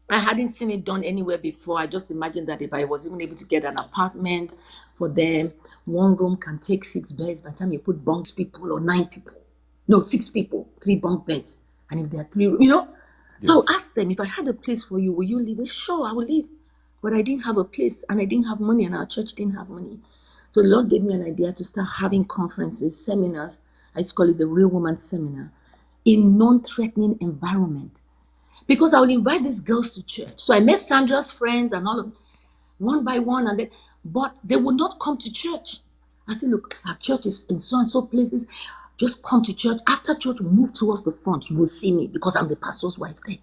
I hadn't seen it done anywhere before. I just imagined that if I was even able to get an apartment for them, one room can take 6 beds. By the time you put bunks, people or 9 people, no, 6 people, 3 bunk beds. And if there are three, So Yes. I asked them, if I had a place for you, will you leave? They said, sure, I will leave. But I didn't have a place and I didn't have money and our church didn't have money. So the Lord gave me an idea to start having conferences, seminars. I used to call it the Real Woman Seminar in non-threatening environment because I will invite these girls to church. So I met Sandra's friends and all of one by one, but they would not come to church. I said, look, our church is in so and so places. Just come to church. After church, move towards the front. You will see me because I'm the pastor's wife there.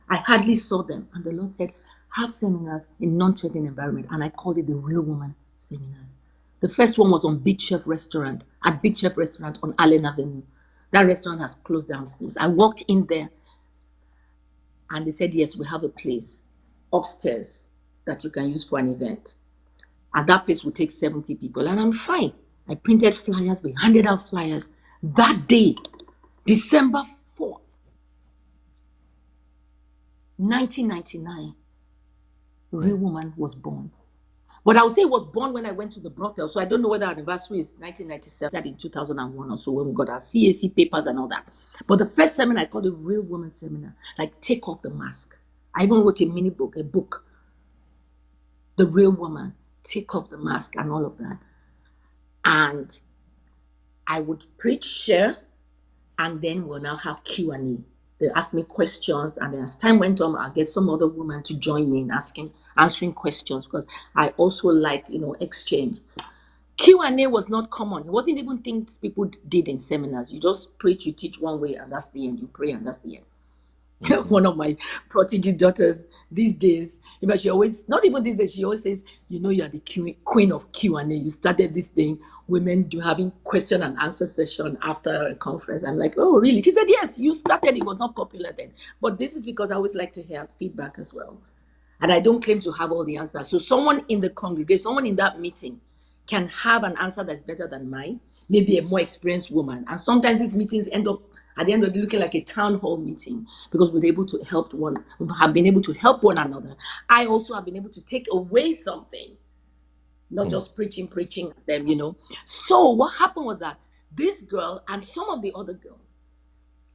I hardly saw them. And the Lord said, have seminars in non-threatening environment. And I called it the Real Woman Seminars. The first one was on Big Chef Restaurant, at Big Chef Restaurant on Allen Avenue. That restaurant has closed down since. I walked in there and they said, yes, we have a place upstairs that you can use for an event. And that place will take 70 people. And I'm fine. I printed flyers. We handed out flyers. That day, December 4th, 1999, Real Woman was born. But I would say it was born when I went to the brothel. So I don't know whether our anniversary is 1997, that in 2001 or so when we got our CAC papers and all that. But the first seminar I called it Real Woman Seminar, like take off the mask. I even wrote a mini book, The Real Woman, take off the mask and all of that. And I would preach, share, and then we'll now have Q&A. They ask me questions, and then as time went on, I'll get some other woman to join me in answering questions because I also like, exchange. Q&A was not common. It wasn't even things people did in seminars. You just preach, you teach one way, and that's the end. You pray, and that's the end. One of my prodigy daughters these days, in fact, she always, not even these days, she always says, you are the queen of Q&A. You started this thing, women do having question and answer session after a conference. I'm like, oh, really? She said, yes, you started. It was not popular then. But this is because I always like to hear feedback as well. And I don't claim to have all the answers. So someone in the congregation, someone in that meeting can have an answer that's better than mine, maybe a more experienced woman. And sometimes these meetings end up at the end of the day looking like a town hall meeting because we have been able to help one another. I also have been able to take away something, not just preaching at them. So what happened was that this girl and some of the other girls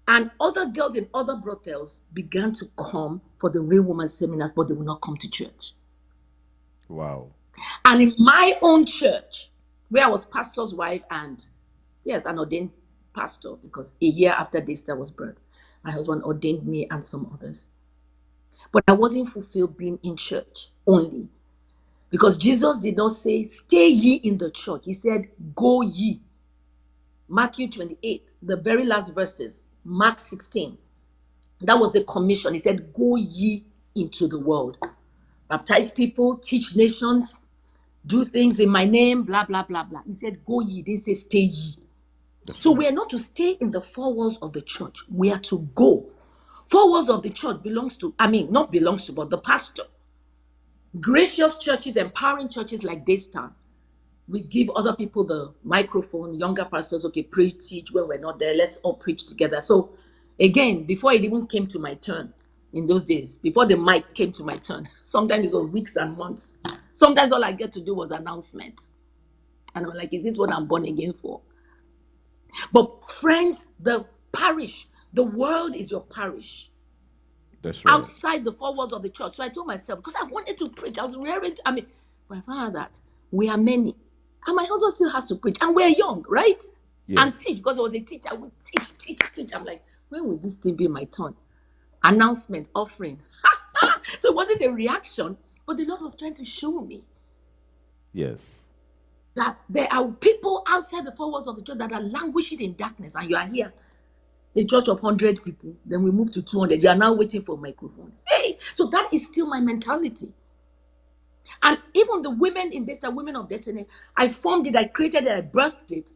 and other girls in other brothels began to come for the Real Woman seminars, but they will not come to church. Wow. And in my own church, where I was pastor's wife and, yes, an ordained pastor, because a year after this, there was birth, my husband ordained me and some others. But I wasn't fulfilled being in church only. Because Jesus did not say, stay ye in the church. He said, go ye. Matthew 28, the very last verses, Mark 16. That was the commission. He said, go ye into the world. Baptize people, teach nations, do things in my name, blah, blah, blah, blah. He said, go ye. He didn't say, stay ye. That's So right. we are not to stay in the four walls of the church. We are to go. Four walls of the church not belongs to, but the pastor. Gracious churches, empowering churches like Daystar, we give other people the microphone, younger pastors, okay, preach, teach. When we're not there, let's all preach together. So again, before it even came to my turn in those days, before the mic came to my turn, sometimes it was weeks and months. Sometimes all I get to do was announcements. And I'm like, is this what I'm born again for? But friends, the parish, the world is your parish. That's right. outside the four walls of the church. So I told myself, because I wanted to preach, I was raring. But I found out that we are many, and my husband still has to preach, and we're young, right? Yes. And teach, because I was a teacher. I would teach. I'm like, when will this thing be my turn? Announcement, offering. So it wasn't a reaction, but the Lord was trying to show me Yes. that there are people outside the four walls of the church that are languishing in darkness, and you are here. A church of 100 people, then we move to 200. You are now waiting for a microphone. Hey, so that is still my mentality. And even the women in this, the women of destiny, I formed it, I created it, I birthed it.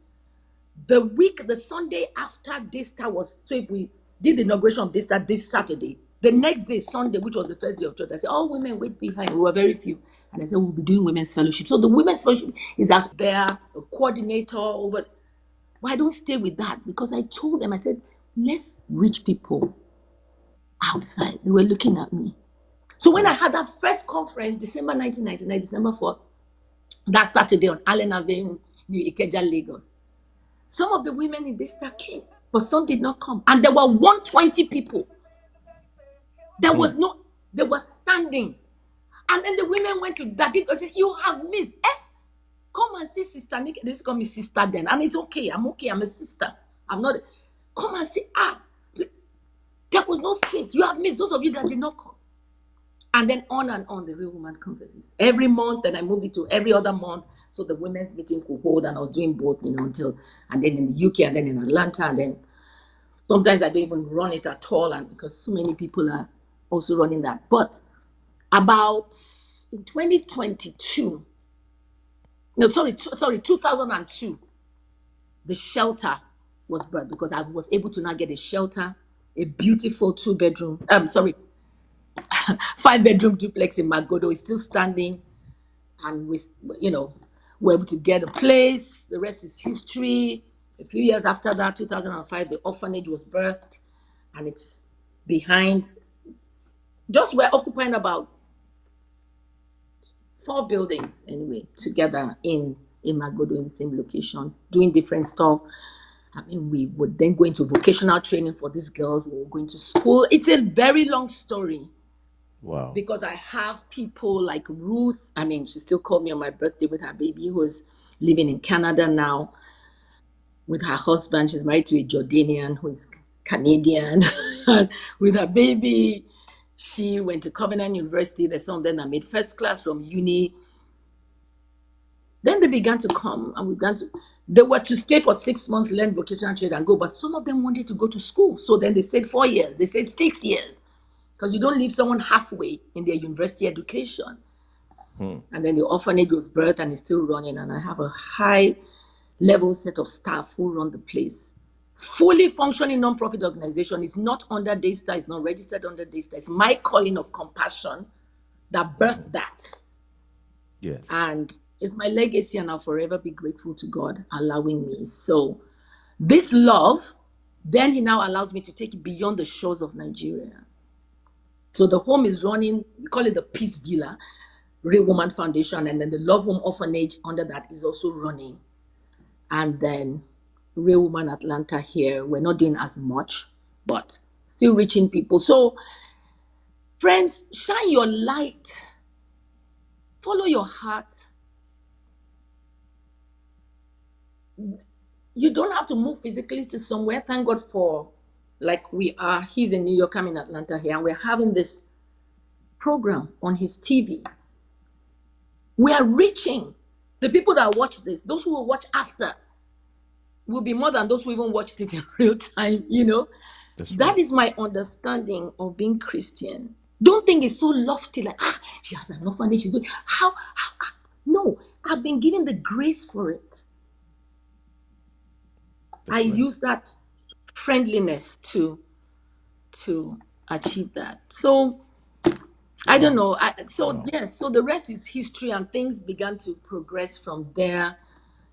The Sunday after this was, so if we did the inauguration of this Saturday, the next day, Sunday, which was the first day of church, I said, all women wait behind. We were very few. And I said, we'll be doing women's fellowship. So the women's fellowship is as there, a coordinator over. But I don't stay with that, because I told them, I said, let's reach people outside. They were looking at me. So when I had that first conference, December 1999, December 4th, that Saturday on Allen Avenue, New Ikeja, Lagos, some of the women in this that came, but some did not come. And there were 120 people. There was no, they were standing. And then the women went to that and said, you have missed. Come and see Sister Nikki. They used to call me sister then. And it's okay. I'm okay. I'm a sister. I'm not. Come and see. There was no space. You have missed. Those of you that did not come. And then on and on, the Real Woman conferences. Every month, then I moved it to every other month. So the women's meeting could hold, and I was doing both, until, and then in the UK, and then in Atlanta, and then sometimes I don't even run it at all, and because so many people are also running that. But about in 2022, no, sorry, 2002, the shelter was birthed, because I was able to now get a shelter, a beautiful 5-bedroom duplex in Magodo. Is still standing, and we're able to get a place. The rest is history. A few years after that, 2005, the orphanage was birthed, and it's behind. Just we're occupying about 4 buildings anyway together in Magodo, in the same location, doing different stuff. We would then go into vocational training for these girls. We were going to school. It's a very long story. Wow. Because I have people like Ruth. She still called me on my birthday with her baby, who is living in Canada now with her husband. She's married to a Jordanian who is Canadian. With her baby, she went to Covenant University. There's some of them that made first class from uni. Then they began to come, and they were to stay for 6 months, learn vocational trade and go. But some of them wanted to go to school. So then they stayed 4 years. They stayed 6 years. Because you don't leave someone halfway in their university education. And then the orphanage was birthed and is still running. And I have a high level set of staff who run the place. Fully functioning non-profit organization. Is not under Daystar, it's not registered under Daystar. It's my calling of compassion that birthed that. Yes. And it's my legacy, and I'll forever be grateful to God allowing me. So this love, then he now allows me to take it beyond the shores of Nigeria. So the home is running, we call it the Peace Villa, Real Woman Foundation, and then the Love Home Orphanage under that is also running. And then Real Woman Atlanta here, we're not doing as much, but still reaching people. So, friends, shine your light. Follow your heart. You don't have to move physically to somewhere. Thank God for, like we are, he's in New York, I'm in Atlanta here, and we're having this program on his TV. We are reaching the people that watch this. Those who will watch after will be more than those who even watched it in real time, That is my understanding of being Christian. Don't think it's so lofty, like, she has an orphanage. How? No, I've been given the grace for it. I use that friendliness to achieve that. So I don't know. So the rest is history, and things began to progress from there.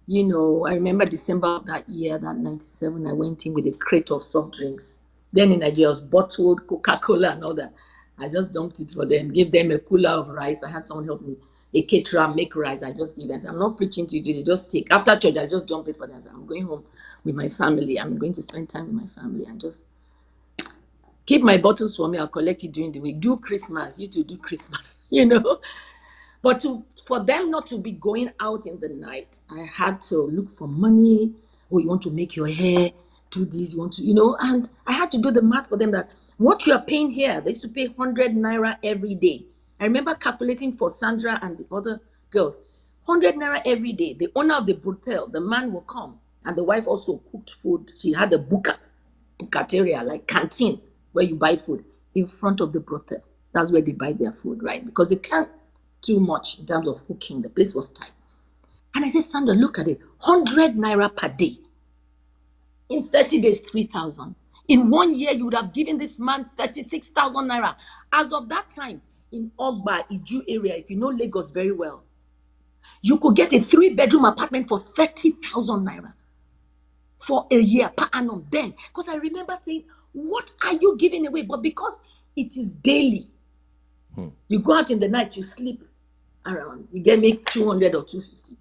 I remember December of that year, that 97, I went in with a crate of soft drinks. Then in Nigeria, it was bottled Coca-Cola and all that. I just dumped it for them, gave them a cooler of rice. I had someone help me, a caterer, make rice. I just gave them. I'm not preaching to you, just take. After church, I just dump it for them. I said, I'm going home with my family. I'm going to spend time with my family, and just Keep my bottles for me. I'll collect it during the week. Do Christmas. You to do Christmas, But for them not to be going out in the night, I had to look for money. Oh, you want to make your hair, do this, you want to, and I had to do the math for them that what you are paying here, they used to pay 100 naira every day. I remember calculating for Sandra and the other girls, 100 naira every day. The owner of the brothel, the man will come, and the wife also cooked food. She had a bukateria, like canteen, where you buy food in front of the brothel. That's where they buy their food, right? Because they can't too much in terms of cooking. The place was tight. And I said, Sandra, look at it. 100 naira per day. In 30 days, 3,000. In 1 year, you would have given this man 36,000 naira. As of that time, in Ogba, Iju area, if you know Lagos very well, you could get a 3-bedroom apartment for 30,000 naira for a year per annum then. Because I remember saying, what are you giving away? But because it is daily, you go out in the night, you sleep around, you make 200 or 250.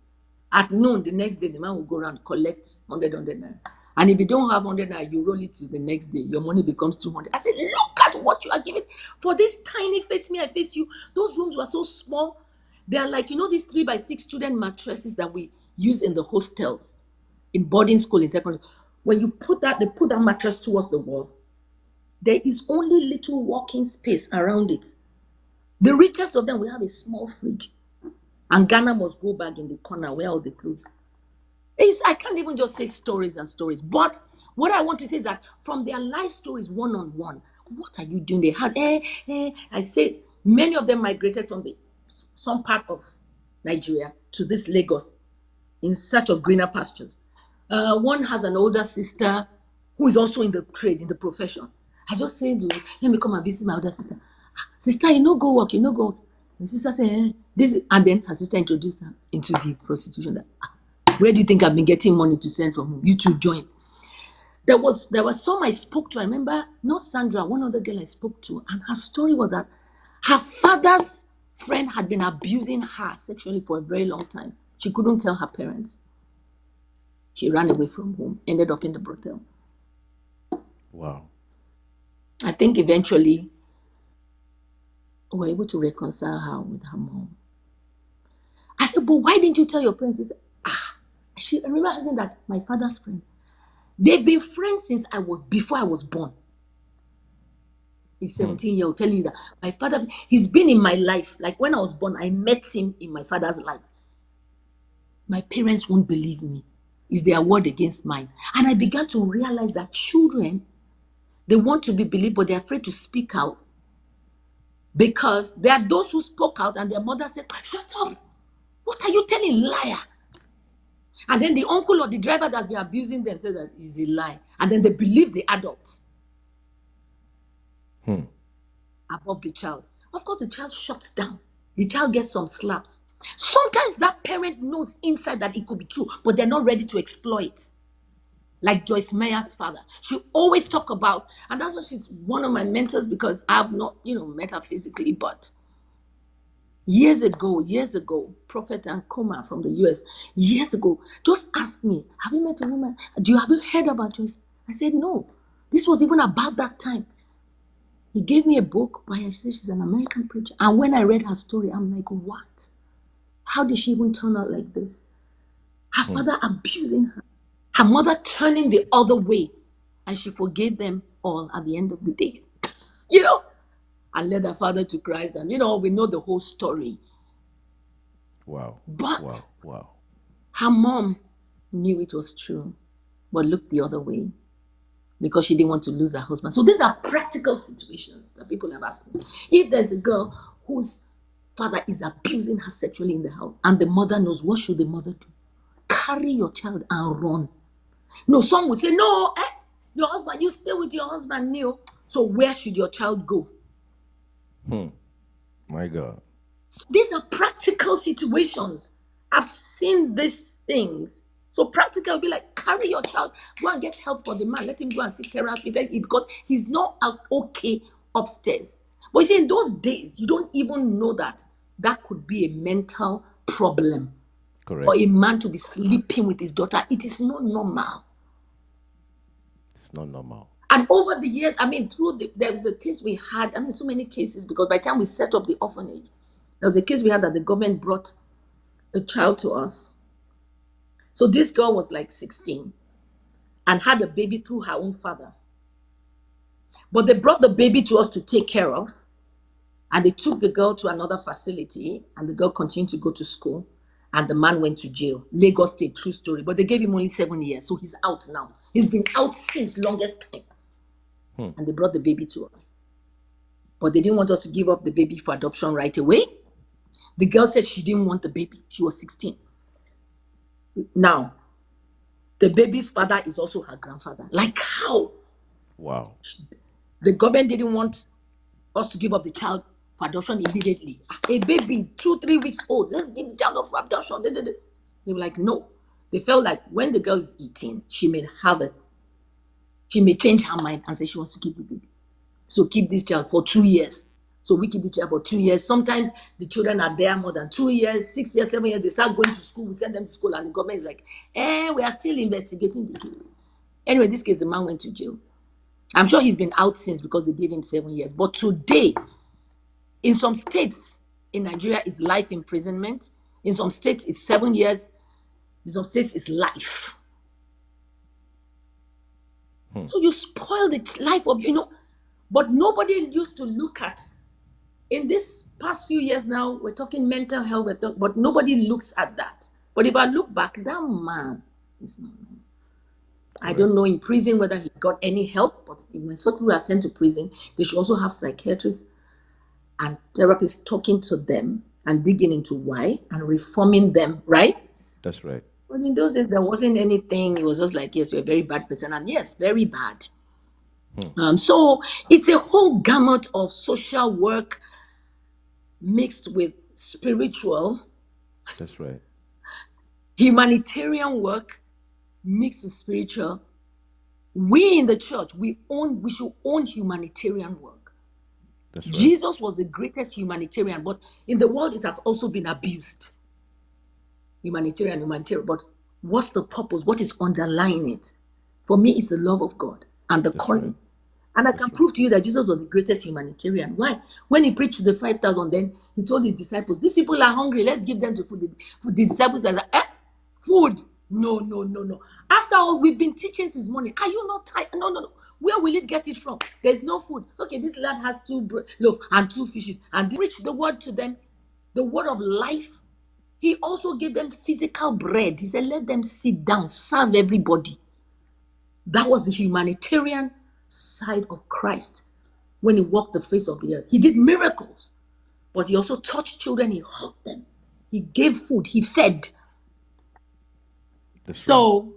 At noon, the next day, the man will go around, collect 100 naira. And if you don't have 100 naira, you roll it to the next day. Your money becomes 200. I said, look at what you are giving for this tiny face me, I face you. Those rooms were so small. They are like, these 3x6 student mattresses that we use in the hostels, in boarding school, in secondary. When you they put that mattress towards the wall. There is only little walking space around it. The richest of them will have a small fridge. And Ghana must go back in the corner where all the clothes. I can't even just say stories and stories. But what I want to say is that from their life stories one-on-one, what are you doing? They had, I say many of them migrated from some part of Nigeria to this Lagos in search of greener pastures. One has an older sister who is also in the trade, in the profession. I just said, let me come and visit my older sister. Sister, go work, go work. My sister said, this, and then her sister introduced her into the prostitution. Where do you think I've been getting money to send from home? You two join. There was some I spoke to. I remember, not Sandra, one other girl I spoke to, and her story was that her father's friend had been abusing her sexually for a very long time. She couldn't tell her parents. She ran away from home, ended up in the brothel. Wow. I think eventually we were able to reconcile her with her mom. I said, but why didn't you tell your parents? I remember saying that my father's friend, they've been friends since before I was born. He's 17-year-old telling you that my father, he's been in my life. Like when I was born, I met him in my father's life. My parents won't believe me. It's their word against mine. And I began to realize that children, they want to be believed, but they're afraid to speak out. Because there are those who spoke out and their mother said, shut up. What are you telling, liar? And then the uncle or the driver that's been abusing them said that it's a lie. And then they believe the adult above the child. Of course, the child shuts down. The child gets some slaps. Sometimes that parent knows inside that it could be true, but they're not ready to exploit. Like Joyce Meyer's father. She always talk about, and that's why she's one of my mentors, because I've not, met her physically, but years ago, Prophet Ankoma from the US, years ago, just asked me, have you met a woman? Have you heard about Joyce? I said, no. This was even about that time. He gave me a book by her. She said she's an American preacher. And when I read her story, I'm like, what? How did she even turn out like this? Her father abusing her. Her mother turning the other way. And she forgave them all at the end of the day. And led her father to Christ. And, we know the whole story. Wow. But Wow. her mom knew it was true, but looked the other way because she didn't want to lose her husband. So these are practical situations that people have asked me. If there's a girl whose father is abusing her sexually in the house and the mother knows, what should the mother do? Carry your child and run. No, some will say, no, your husband, you stay with your husband, Neil. So where should your child go? My God. These are practical situations. I've seen these things. So practical will be like, carry your child, go and get help for the man. Let him go and seek therapy because he's not okay upstairs. But you see, in those days, you don't even know that could be a mental problem. Correct. For a man to be sleeping with his daughter. It is not normal. It's not normal. And over the years, there was a case we had, so many cases, because by the time we set up the orphanage, there was a case we had that the government brought a child to us. So this girl was like 16 and had a baby through her own father. But they brought the baby to us to take care of, and they took the girl to another facility, and the girl continued to go to school, and the man went to jail. Lagos State, true story. But they gave him only 7 years, so he's out now. He's been out since longest time. And they brought the baby to us. But they didn't want us to give up the baby for adoption right away. The girl said she didn't want the baby. She was 16. Now, the baby's father is also her grandfather. Like how? Wow. The government didn't want us to give up the child for adoption immediately. A baby, 2-3 weeks old, let's give the child up for adoption. They were like, no. They felt like when the girl is 18, she may change her mind and say she wants to keep the baby. So keep this child for 2 years. So we keep the child for 2 years. Sometimes the children are there more than 2 years, 6 years, 7 years. They start going to school. We send them to school, and the government is like, we are still investigating the case. Anyway, in this case, the man went to jail. I'm sure he's been out since because they gave him 7 years. But today, in some states in Nigeria, it's life imprisonment. In some states, it's 7 years. In some states, it's life. So you spoil the life of, but nobody used to look at, in this past few years now, we're talking mental health, but nobody looks at that. But if I look back, that man is not. I don't know in prison whether he got any help, but when such people are sent to prison, they should also have psychiatrists and therapists talking to them and digging into why and reforming them, right? That's right. But in those days, there wasn't anything. It was just like, yes, you're a very bad person. And yes, very bad. So it's a whole gamut of social work mixed with spiritual, That's right. humanitarian work mixed with spiritual. We in the church, we should own humanitarian work. That's right. Jesus was the greatest humanitarian, but in the world it has also been abused. Humanitarian. But what's the purpose? What is underlying it? For me, it's the love of God and the calling. Right. And I can prove to you that Jesus was the greatest humanitarian. Why? When he preached to the 5,000, then he told his disciples, these people are hungry. Let's give them to food. The disciples are like, food? No. After all, we've been teaching since morning. Are you not tired? No. Where will it get it from? There's no food. Okay, this lad has 2 loaves and 2 fishes. And they preached the word to them, the word of life. He also gave them physical bread. He said, let them sit down, serve everybody. That was the humanitarian side of Christ when he walked the face of the earth. He did miracles, but he also touched children. He hugged them. He gave food. He fed. So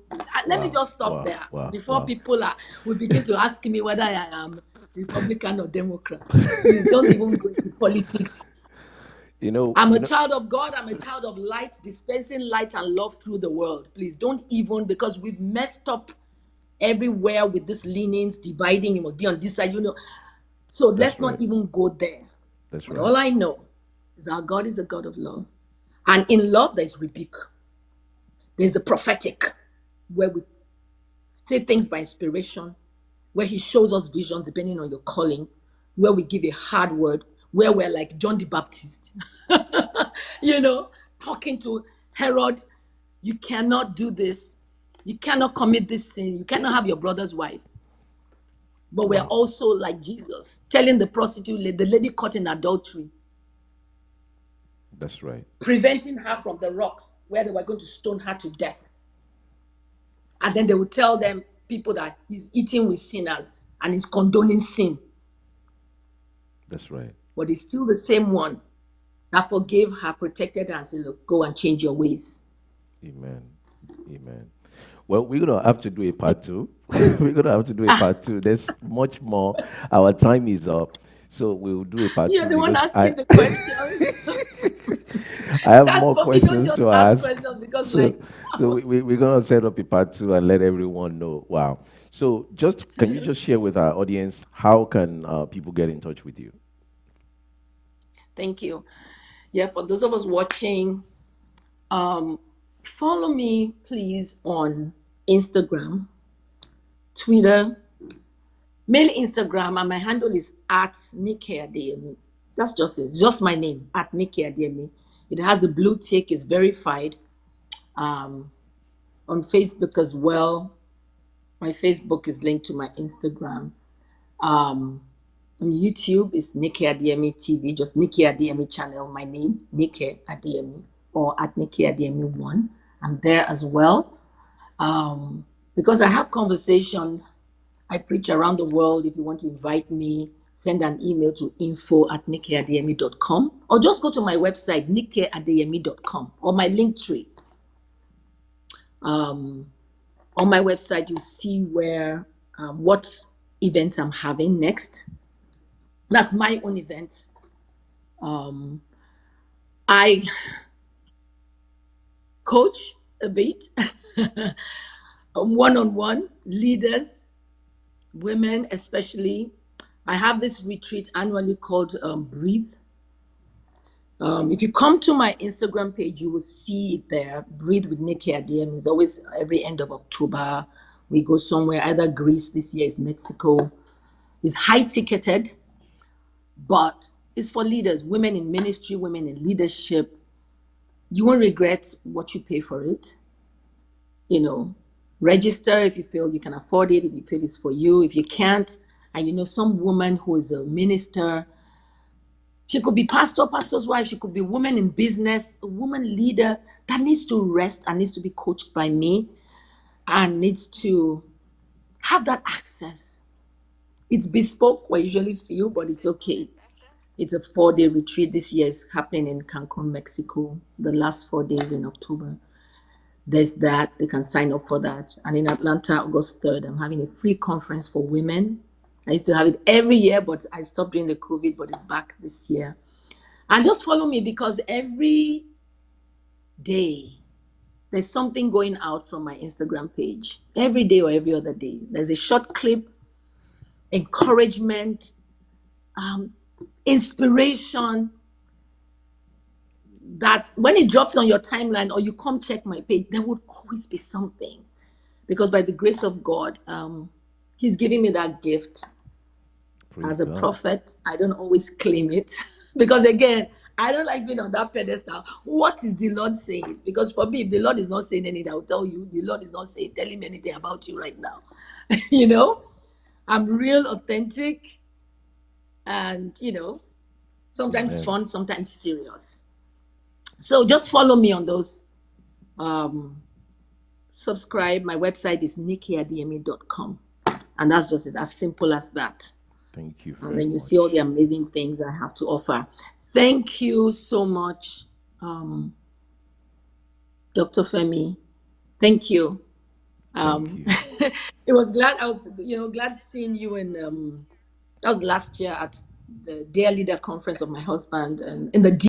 let me just stop there before people will begin to ask me whether I am Republican or Democrat. Please don't even go into politics. I'm a child of God. I'm a child of light, dispensing light and love through the world. Please don't even, because we've messed up everywhere with these leanings, dividing. You must be on this side, So let's not even go there. That's but right. all I know is our God is a God of love. And in love, there's rebuke. There's the prophetic, where we say things by inspiration, where he shows us visions depending on your calling, where we give a hard word, where we're like John the Baptist, talking to Herod, you cannot do this. You cannot commit this sin. You cannot have your brother's wife. But we're also like Jesus, telling the prostitute, the lady caught in adultery. That's right. Preventing her from the rocks where they were going to stone her to death. And then they would tell them, people, that he's eating with sinners and he's condoning sin. That's right. But he's still the same one that forgave her, protected her, and said, look, go and change your ways. Amen. Well, we're going to have to do a part 2. We're going to have to do a part 2. There's much more. Our time is up. So we'll do a part 2. You're the one asking the questions. I have more questions don't just to ask ask. questions because So we're going to set up a part 2 and let everyone know. Wow. So can you just share with our audience, how can people get in touch with you? Thank you. Yeah, for those of us watching, follow me, please, on Instagram, Twitter, Male Instagram, and my handle is at Nike Adeyemi. That's just it. Just my name, at Nike Adeyemi. It has the blue tick, is verified. Um, on Facebook as well. My Facebook is linked to my Instagram. Um, on YouTube is Nike Adeyemi TV, just Nike Adeyemi channel, my name, Nike Adeyemi, or at Nike Adeyemi1. I'm there as well. Because I have conversations, I preach around the world. If you want to invite me, send an email to info@nikeadeyemi.com, or just go to my website, nikeadeyemi.com, or my link tree. On my website, you see where what events I'm having next. That's my own events. I coach a bit, one-on-one leaders, women especially. I have this retreat annually called Breathe. If you come to my Instagram page, you will see it there. Breathe with Nikki Adeyemi is always every end of October. We go somewhere, either Greece, this year is Mexico. It's high ticketed, but it's for leaders, women in ministry, women in leadership. You won't regret what you pay for it. You know, register if you feel you can afford it, if you feel it's for you. If you can't, and you know some woman who is a minister, she could be pastor's wife, she could be a woman in business, a woman leader that needs to rest and needs to be coached by me and needs to have that access. It's bespoke, we usually feel, but it's okay. It's a 4-day retreat. This year is happening in Cancun, Mexico, the last 4 days in October. There's that. They can sign up for that. And in Atlanta, August 3rd, I'm having a free conference for women. I used to have it every year, but I stopped during the COVID, but it's back this year. And just follow me, because every day there's something going out from my Instagram page. Every day or every other day. There's a short clip, encouragement, inspiration, that when it drops on your timeline or you come check my page, there would always be something. Because by the grace of God, He's giving me that gift Praise as a God. prophet. I don't always claim it because, again, I don't like being on that pedestal. What is the Lord saying? Because for me, if the Lord is not saying anything, I'll tell you, the Lord is not telling me anything about you right now. You know, I'm real, authentic, and, sometimes Amen. fun, sometimes serious. So just follow me on those. Subscribe. My website is nikiadeyemi.com. And that's just it, as simple as that. Thank you And very then you see all the much. amazing things I have to offer. Thank you so much, Dr. Femi. Thank you. Thank Um, you. it was glad I was, glad seeing you in. That was last year at the Dear Leader conference of my husband, and in the